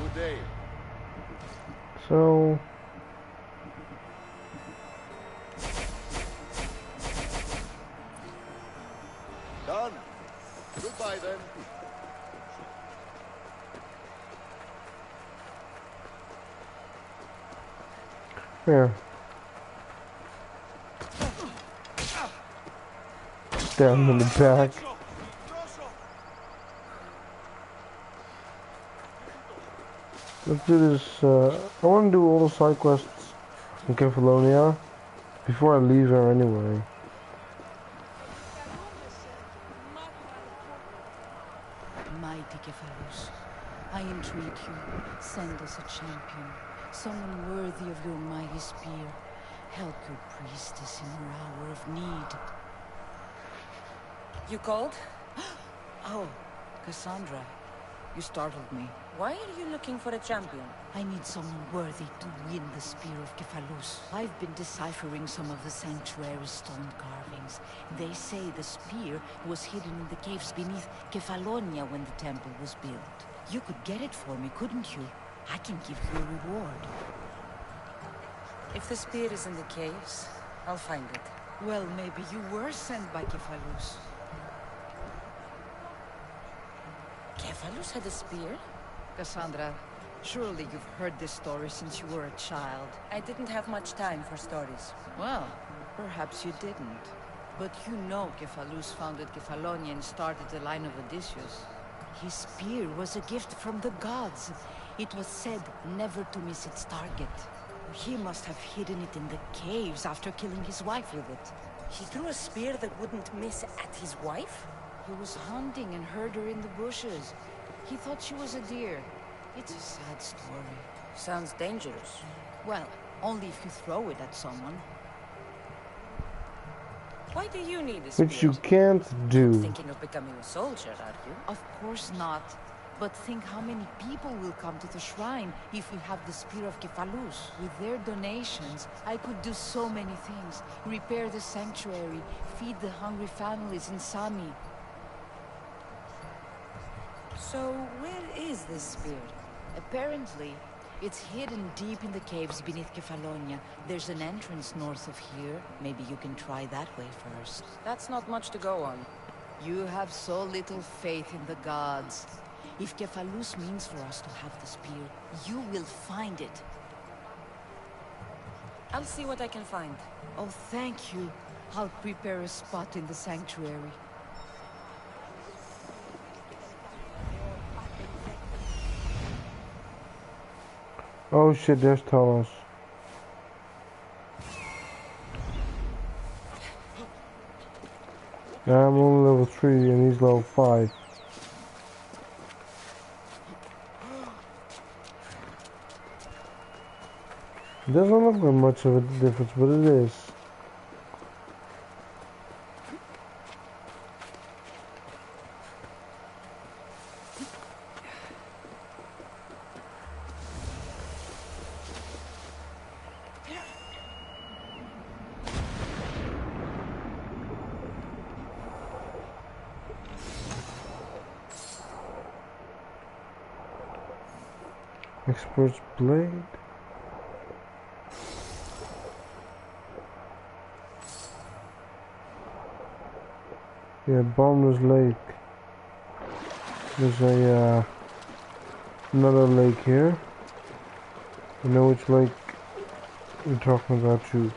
Good day. So... Done. Goodbye then. Here. Down in the back. Let's do this. I want to do all the side quests in Kefalonia before I leave her anyway. Mighty Cephalus, I entreat you, send us a champion, someone worthy of your mighty spear. Help your priestess in her hour of need. You called? Oh, Cassandra, you startled me. Why are you looking for a champion? I need someone worthy to win the spear of Cephalus. I've been deciphering some of the sanctuary's stone carvings. They say the spear was hidden in the caves beneath Kefalonia when the temple was built. You could get it for me, couldn't you? I can give you a reward. If the spear is in the caves, I'll find it. Well, maybe you were sent by Cephalus. Cephalus had a spear? Cassandra, surely you've heard this story since you were a child. I didn't have much time for stories. Well, perhaps you didn't. But you know Cephalus founded Kefalonia and started the line of Odysseus. His spear was a gift from the gods. It was said never to miss its target. He must have hidden it in the caves after killing his wife with it. He threw a spear that wouldn't miss at his wife? He was hunting and heard her in the bushes. He thought she was a deer. It's a sad story. Sounds dangerous. Well, only if you throw it at someone. Why do you need a spear? Which you can't do. Thinking of becoming a soldier, are you? Of course not. But think how many people will come to the shrine if we have the spear of Cephalus. With their donations, I could do so many things. Repair the sanctuary, feed the hungry families in Sami. So, where is this spear? Apparently, it's hidden deep in the caves beneath Kefalonia. There's an entrance north of here. Maybe you can try that way first. That's not much to go on. You have so little faith in the gods. If Cephalus means for us to have the spear, you will find it. I'll see what I can find. Oh, thank you. I'll prepare a spot in the sanctuary. Oh shit, there's Thomas. I'm only level 3 and he's level 5. Doesn't look like much of a difference, but it is. Expert's blade. Yeah, Bottomless Lake. There's a another lake here. You know which lake we're talking about too.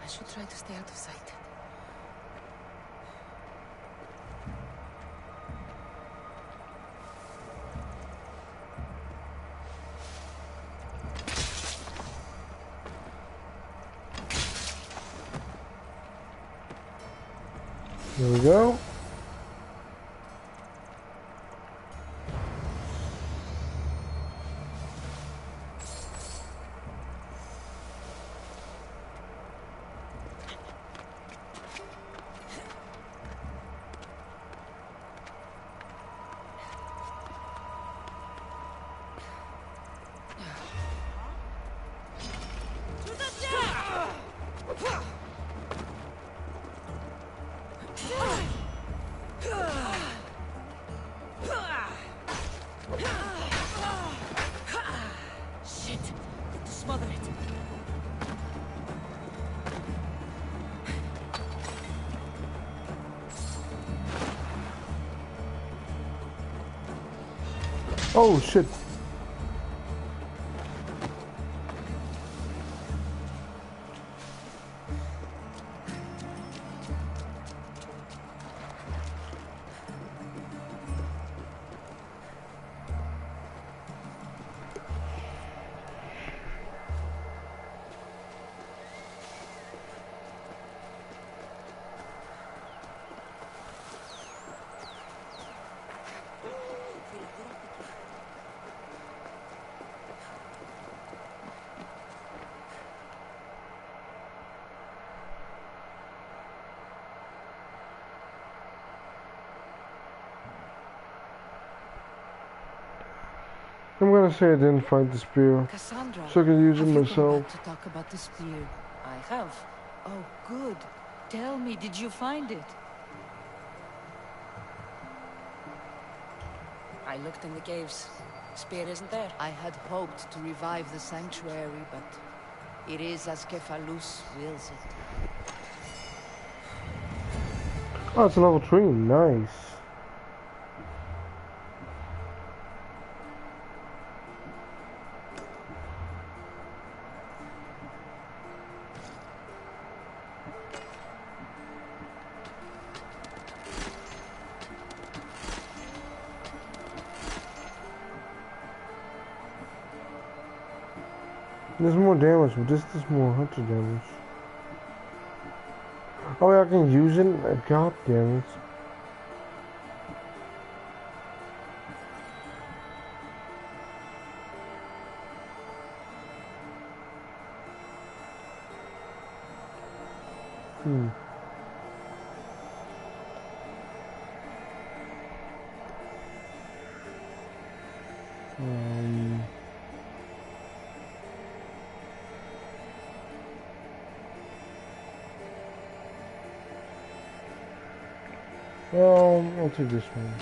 I should try to stay out of sight. Here we go. Oh shit. I'm gonna say I didn't find the spear, Cassandra, so I can use it have you myself. come back to talk about the spear? I have. Oh, good. Tell me, did you find it? I looked in the caves. Spear isn't there. I had hoped to revive the sanctuary, but it is as Kephalus wills it. Oh, it's a level 3. Nice. There's more damage, but this is more hunter damage. Oh, yeah, I can use it? God damn it. Well, I'll take this one.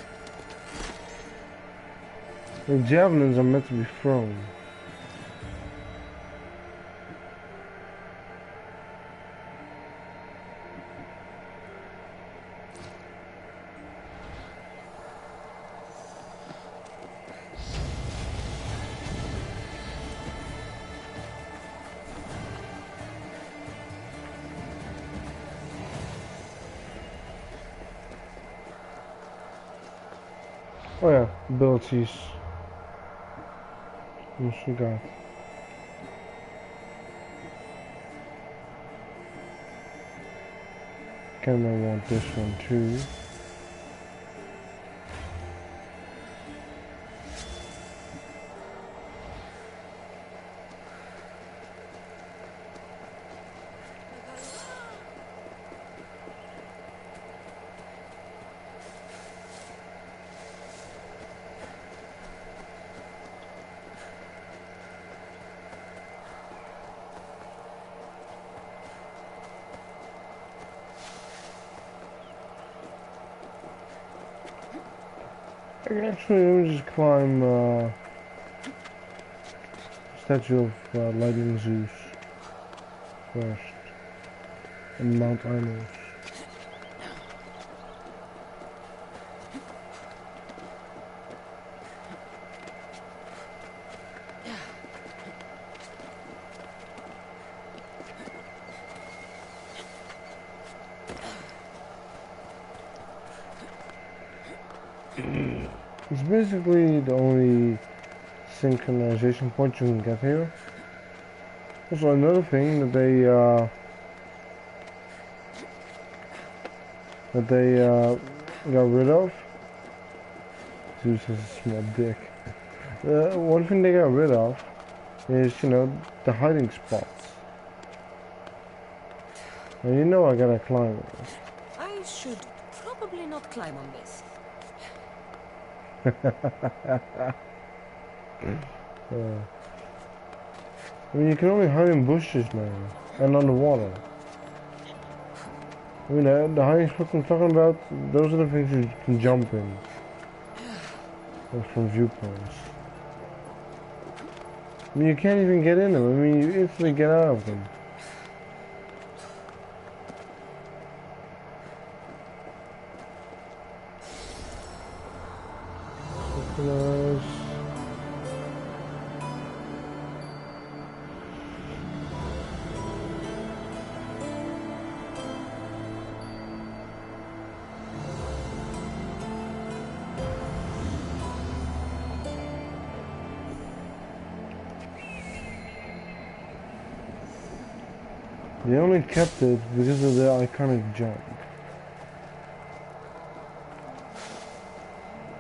The javelins are meant to be thrown. Oh yeah, abilities. What she got? Kinda want this one too. Actually, let me just climb Statue of Lightning Zeus first, and Mount Arnos. It's basically the only synchronization point you can get here. Also, another thing that they got rid of. Zeus has a small dick. One thing they got rid of is, you know, the hiding spots. And you know I gotta climb it. I should probably not climb on this. I mean, you can only hide in bushes now, and underwater. I mean, the hiding spots I'm talking about, those are the things you can jump in. Or from viewpoints. I mean, you can't even get in them. I mean, you instantly get out of them. They only kept it because of the iconic jump.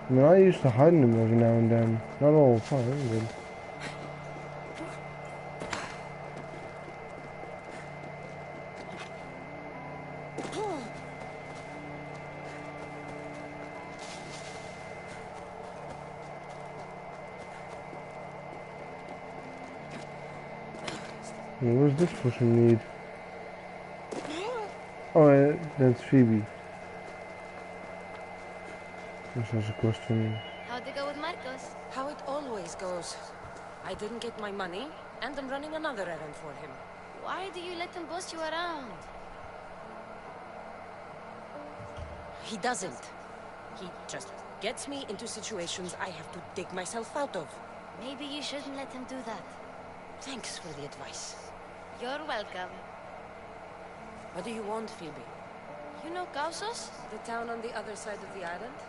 I mean, I used to hide in them every now and then. Not all the time, but... What's this person need? Oh, that's Phoebe. This is a question. How'd it go with Marcos? How it always goes. I didn't get my money, and I'm running another errand for him. Why do you let him boss you around? He doesn't. He just gets me into situations I have to dig myself out of. Maybe you shouldn't let him do that. Thanks for the advice. You're welcome. What do you want, Phoebe? You know Kausos? The town on the other side of the island?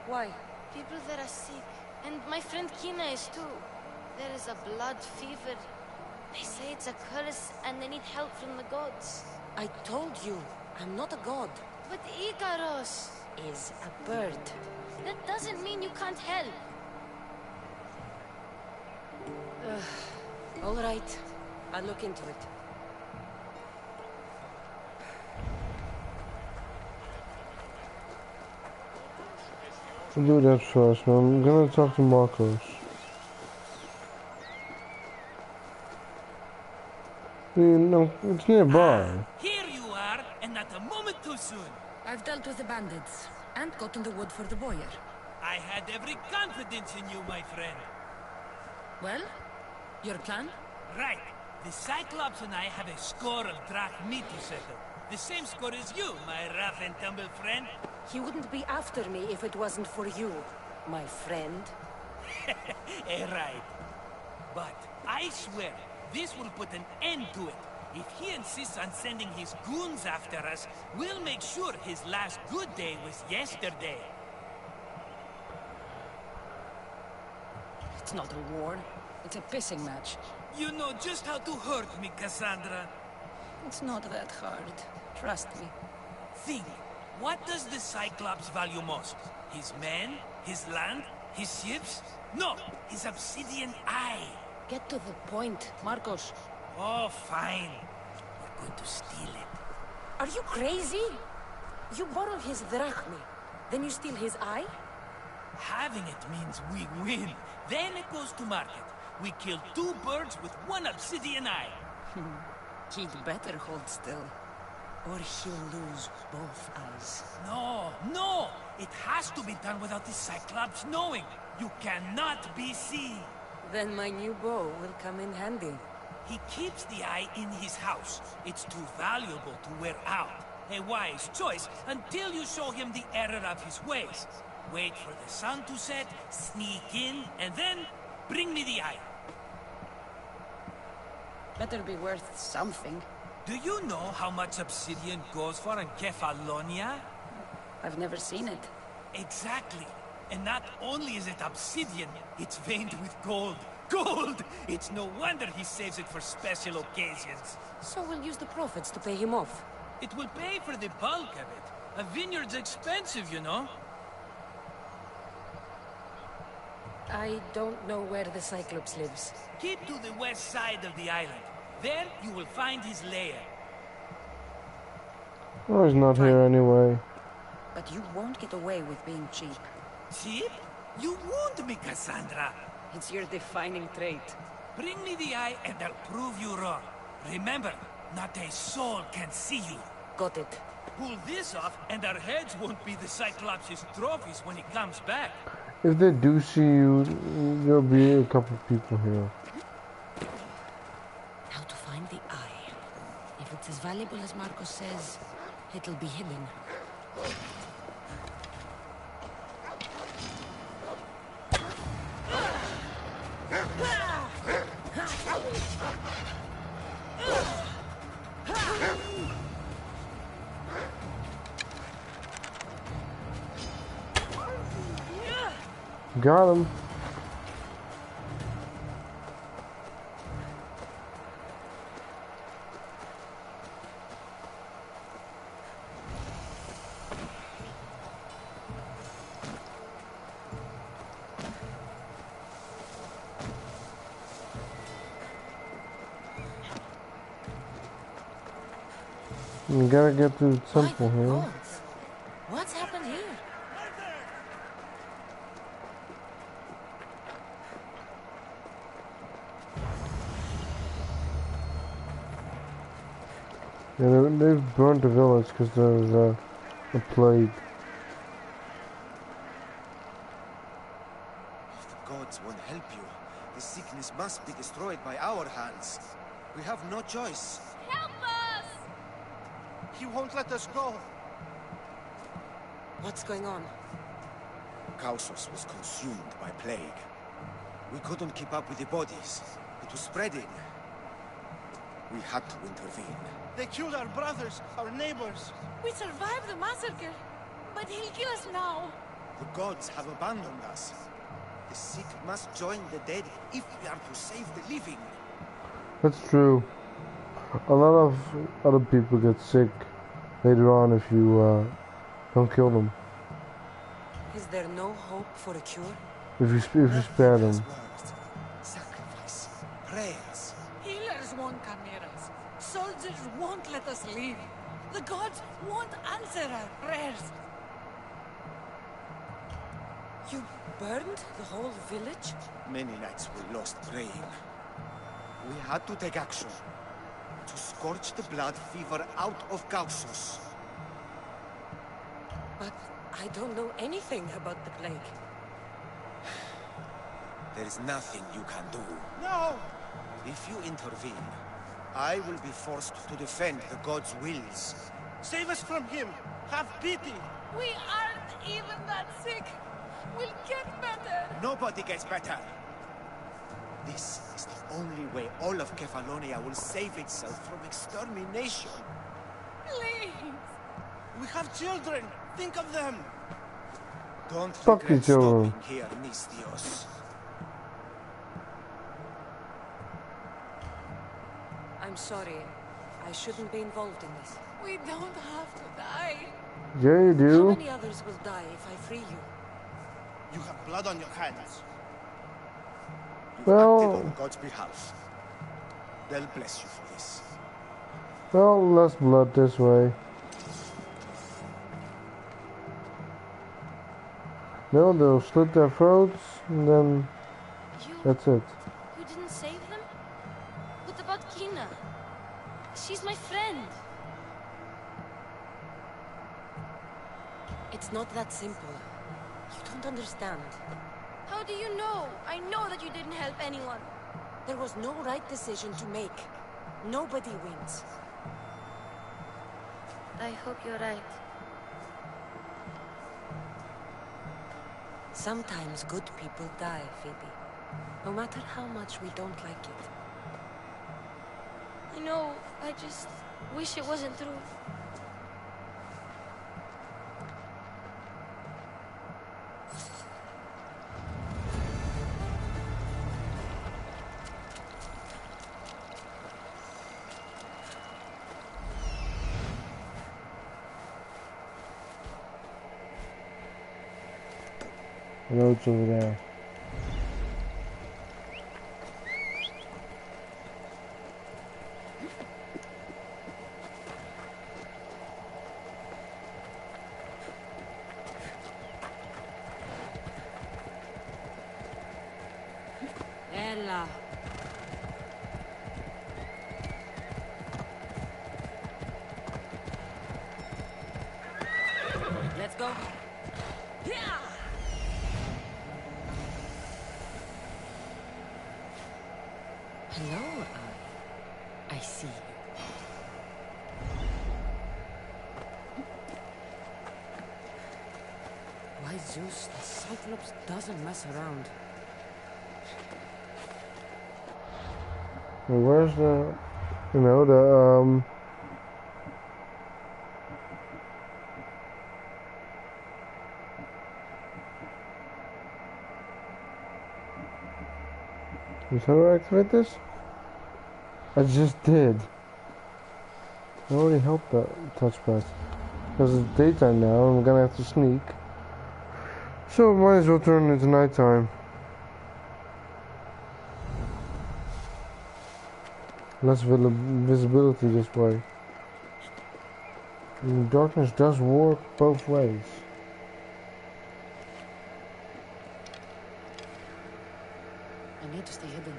Why? People there are sick. And my friend Kina is too. There is a blood fever. They say it's a curse and they need help from the gods. I told you, I'm not a god. But Ikaros is a bird. That doesn't mean you can't help. All right. I'll look into it. I'll do that first, man. I'm gonna talk to Marcos. No, it's nearby. Here you are, and not a moment too soon. I've dealt with the bandits, and gotten the wood for the boiler. I had every confidence in you, my friend. Well, your plan? Right. The Cyclops and I have a score of drachmi to settle. The same score as you, my rough and tumble friend. He wouldn't be after me if it wasn't for you, my friend. Right. But I swear, this will put an end to it. If he insists on sending his goons after us, we'll make sure his last good day was yesterday. It's not a war. It's a pissing match. You know just how to hurt me, Cassandra. It's not that hard. Trust me. Think. What does the Cyclops value most? His men? His land? His ships? No! His obsidian eye! Get to the point, Marcos. Oh, fine. We're going to steal it. Are you crazy? You borrow his drachmi, then you steal his eye? Having it means we win. Then it goes to market. We kill 2 birds with 1 obsidian eye. He'd better hold still. Or he'll lose both eyes. No, no! It has to be done without the Cyclops knowing. You cannot be seen. Then my new bow will come in handy. He keeps the eye in his house. It's too valuable to wear out. A wise choice until you show him the error of his ways. Wait for the sun to set, sneak in, and then bring me the eye. Better be worth something. Do you know how much obsidian goes for in Kefalonia? I've never seen it. Exactly. And not only is it obsidian, it's veined with gold. Gold! It's no wonder he saves it for special occasions. So we'll use the profits to pay him off. It will pay for the bulk of it. A vineyard's expensive, you know. I don't know where the Cyclops lives. Keep to the west side of the island. There you will find his lair. Oh, he's not here anyway. But you won't get away with being cheap. Cheap? You wound me, Cassandra. It's your defining trait. Bring me the eye and I'll prove you wrong. Remember, not a soul can see you. Got it. Pull this off and our heads won't be the Cyclops' trophies when he comes back. If they do see you, there'll be a couple people here. How to find the eye. If it's as valuable as Marcos says, it'll be hidden. Got him. We gotta get to the temple here. What's happened here? Yeah, they've burned the village because there's a plague. If the gods won't help you, the sickness must be destroyed by our hands. We have no choice. Help us! He won't let us go. What's going on? Kausos was consumed by plague. We couldn't keep up with the bodies. It was spreading. We had to intervene. They killed our brothers, our neighbors. We survived the massacre, but he'll kill us now. The gods have abandoned us. The sick must join the dead if we are to save the living. That's true. A lot of other people get sick later on if you don't kill them. Is there no hope for a cure? If you spare them. Sacrifice, prayers. Healers won't come near us. Soldiers won't let us leave. The gods won't answer our prayers. You burned the whole village? Many nights were lost praying. We had to take action. To scorch the blood fever out of Kausos. But I don't know anything about the plague. There is nothing you can do. No! If you intervene, I will be forced to defend the gods' wills. Save us from him! Have pity! We aren't even that sick. We'll get better. Nobody gets better. This is the only way all of Kefalonia will save itself from extermination. Please! We have children! Think of them! Don't Fuck you, regret children. stopping here, Mistios. I'm sorry. I shouldn't be involved in this. We don't have to die. Yeah, you How do. many others will die if I free you? You have blood on your hands. You've acted Well, on God's behalf. They'll bless you for this. well, less blood this way. No, they'll slit their throats, and then that's it. You didn't save them? What about Kina? She's my friend. It's not that simple. You don't understand. How do you know? I know that you didn't help anyone. There was no right decision to make. Nobody wins. I hope you're right. Sometimes good people die, Phoebe. No matter how much we don't like it. I know, I just wish it wasn't true. I know it's over there. Ella. Let's go. Yeah! Hello, I see you. Why, Zeus, the Cyclops doesn't mess around. Well, where's the, you know, the is how to activate this? I just did. I already helped the touchpad. Because it's daytime now and I'm gonna have to sneak. So might as well turn it into nighttime. Less visibility this way. And darkness does work both ways. I need to stay hidden.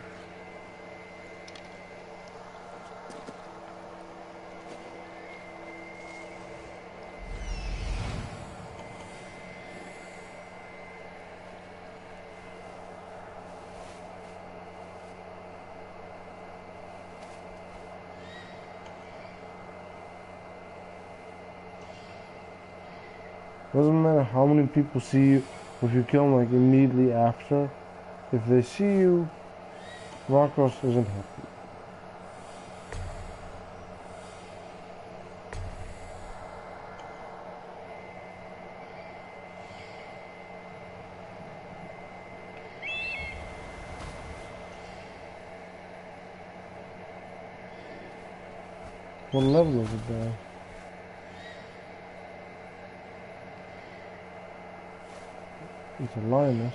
Doesn't matter how many people see you, if you kill them like immediately after. If they see you, Marcos isn't happy. What level is it there? It's a lioness.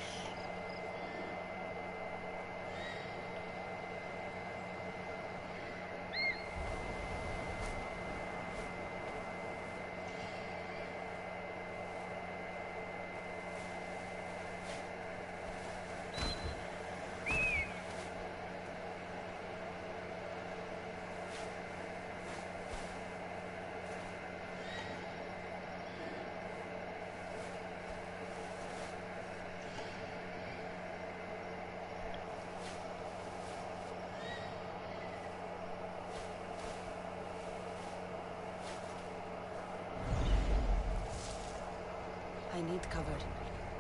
I need cover.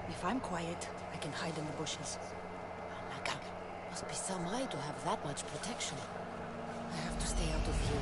If I'm quiet, I can hide in the bushes. Oh my god. Must be some eye to have that much protection. I have to stay out of view.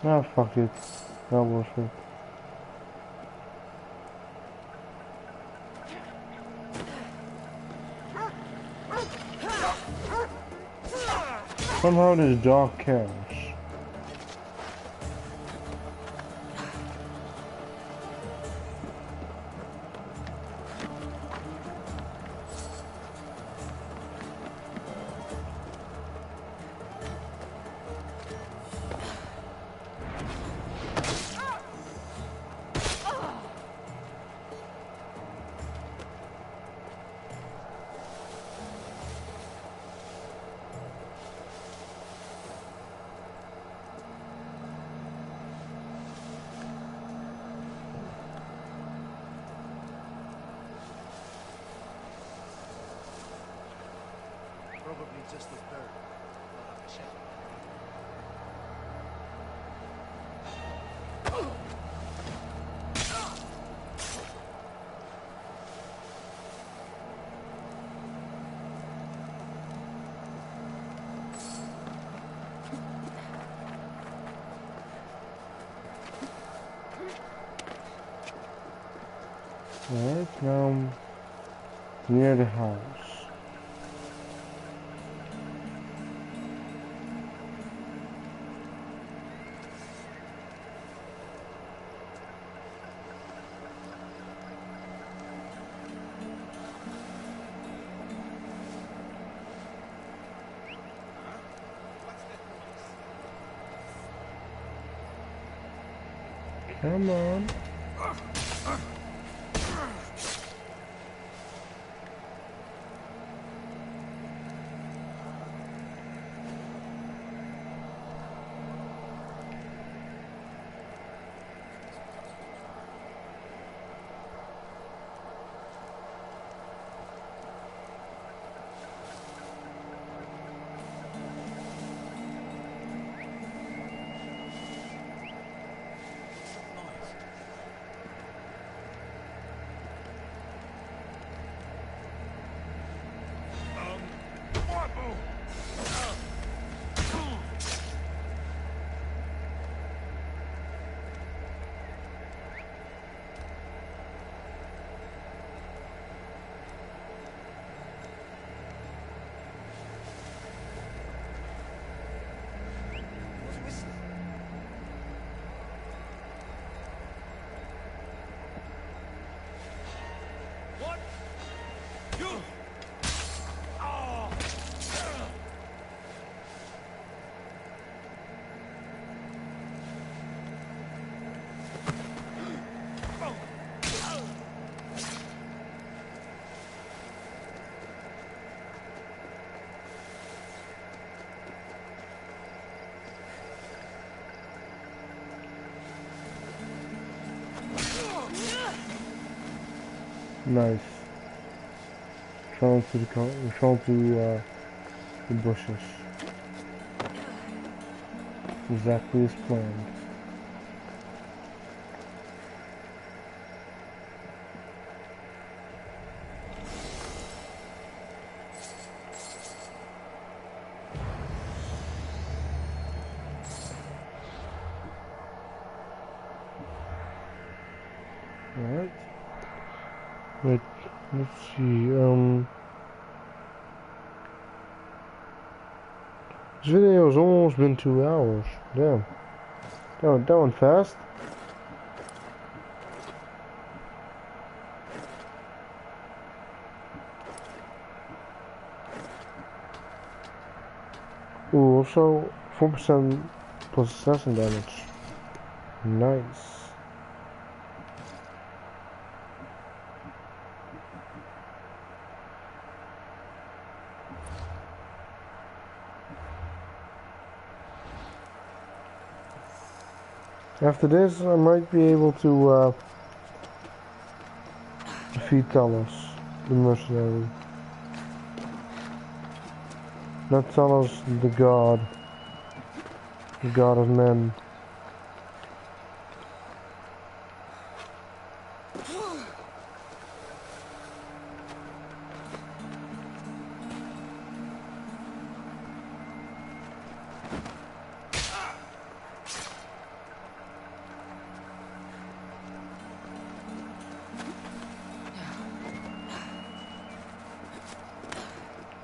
Ah, fuck it. That was it. Somehow this dog cares. Probably just a bird. Not a shepherd. Right now, near the house. Come on. Nice. Crawl to the bushes. Exactly as planned. Alright. Wait, let's see, this video has almost been 2 hours. Damn. That went fast. Ooh, also 4% plus assassin damage. Nice. After this, I might be able to defeat Talos, the mercenary. Not Talos, the god of men.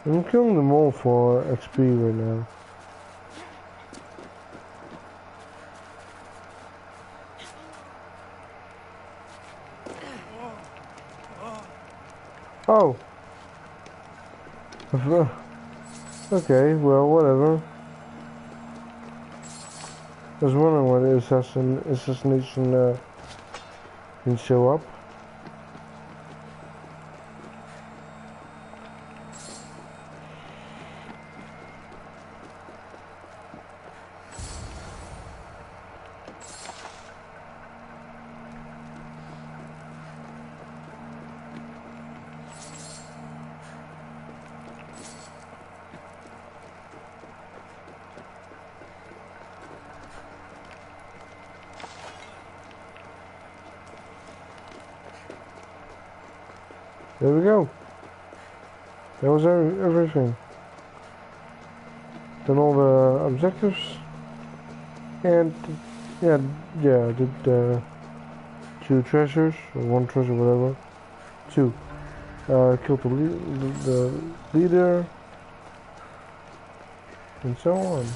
I'm killing them all for XP right now. Oh! Okay, well, whatever. I was wondering why the assassination didn't show up. There we go. That was everything. Done all the objectives. And yeah, I did 2 treasures, or 1 treasure, whatever. 2. Killed the leader. And so on.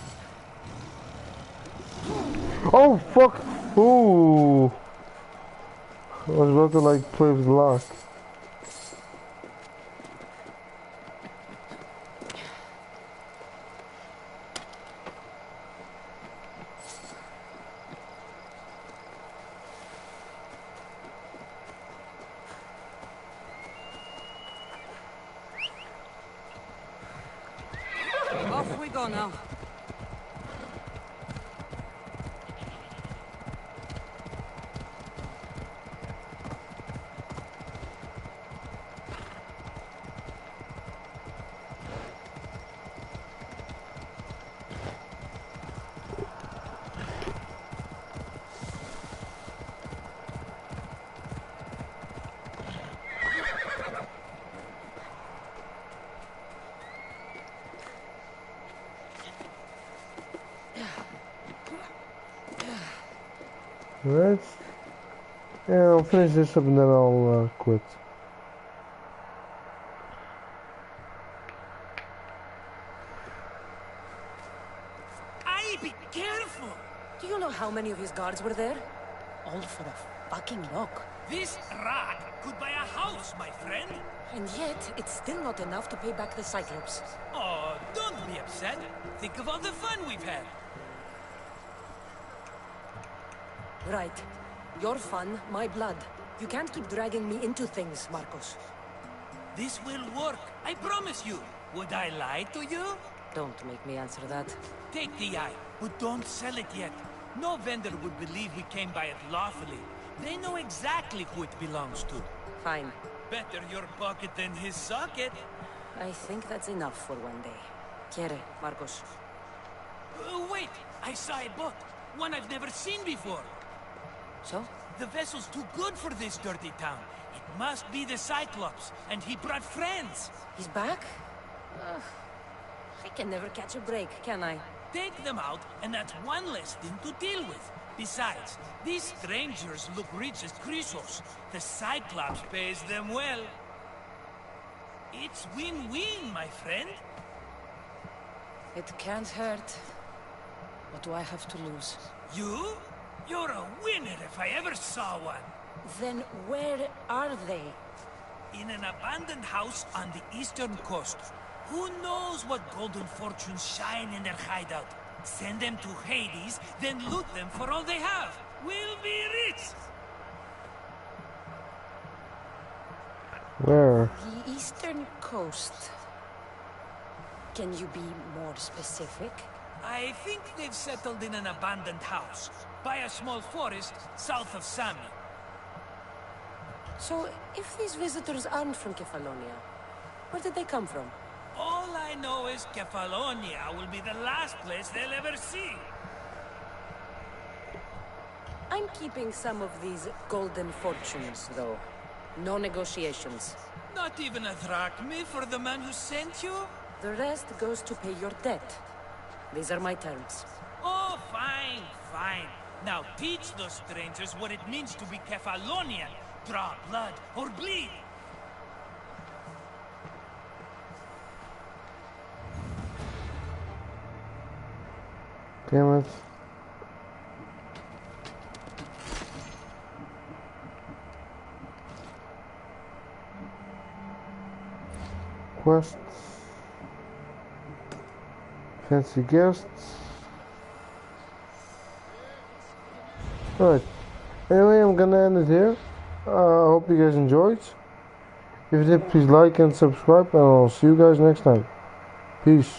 Oh fuck! Ooh! I was about to like play with luck. Off we go now. Alright. Yeah, I'll finish this up and then I'll quit. Aye, be careful! Do you know how many of his guards were there? All for a fucking lock. This rat could buy a house, my friend. And yet, it's still not enough to pay back the Cyclops. Oh, don't be upset. Think of all the fun we've had. Right. Your fun, my blood. You can't keep dragging me into things, Marcos. This will work, I promise you. Would I lie to you? Don't make me answer that. Take the eye, but don't sell it yet. No vendor would believe we came by it lawfully. They know exactly who it belongs to. Fine. Better your pocket than his socket. I think that's enough for one day. Quiere, Marcos. Wait! I saw a boat. One I've never seen before. So? The vessel's too good for this dirty town. It must be the Cyclops, and he brought friends. He's back? I can never catch a break, can I? Take them out, and that's one less thing to deal with. Besides, these strangers look rich as Chrysos. The Cyclops pays them well. It's win-win, my friend. It can't hurt. What do I have to lose? You? You're a winner if I ever saw one. Then where are they? In an abandoned house on the eastern coast. Who knows what golden fortunes shine in their hideout? Send them to Hades, then loot them for all they have. We'll be rich! Where? The eastern coast. Can you be more specific? I think they've settled in an abandoned house, by a small forest south of Sami. So, if these visitors aren't from Kefalonia, where did they come from? All I know is Kefalonia will be the last place they'll ever see. I'm keeping some of these golden fortunes, though. No negotiations. Not even a drachme for the man who sent you? The rest goes to pay your debt. These are my terms. Oh, fine, fine. Now teach those strangers what it means to be Kefalonian. Draw blood or bleed. Damn it. Quests. Fancy guests. Alright. Anyway, I'm gonna end it here. I hope you guys enjoyed. If you did, please like and subscribe, and I'll see you guys next time. Peace.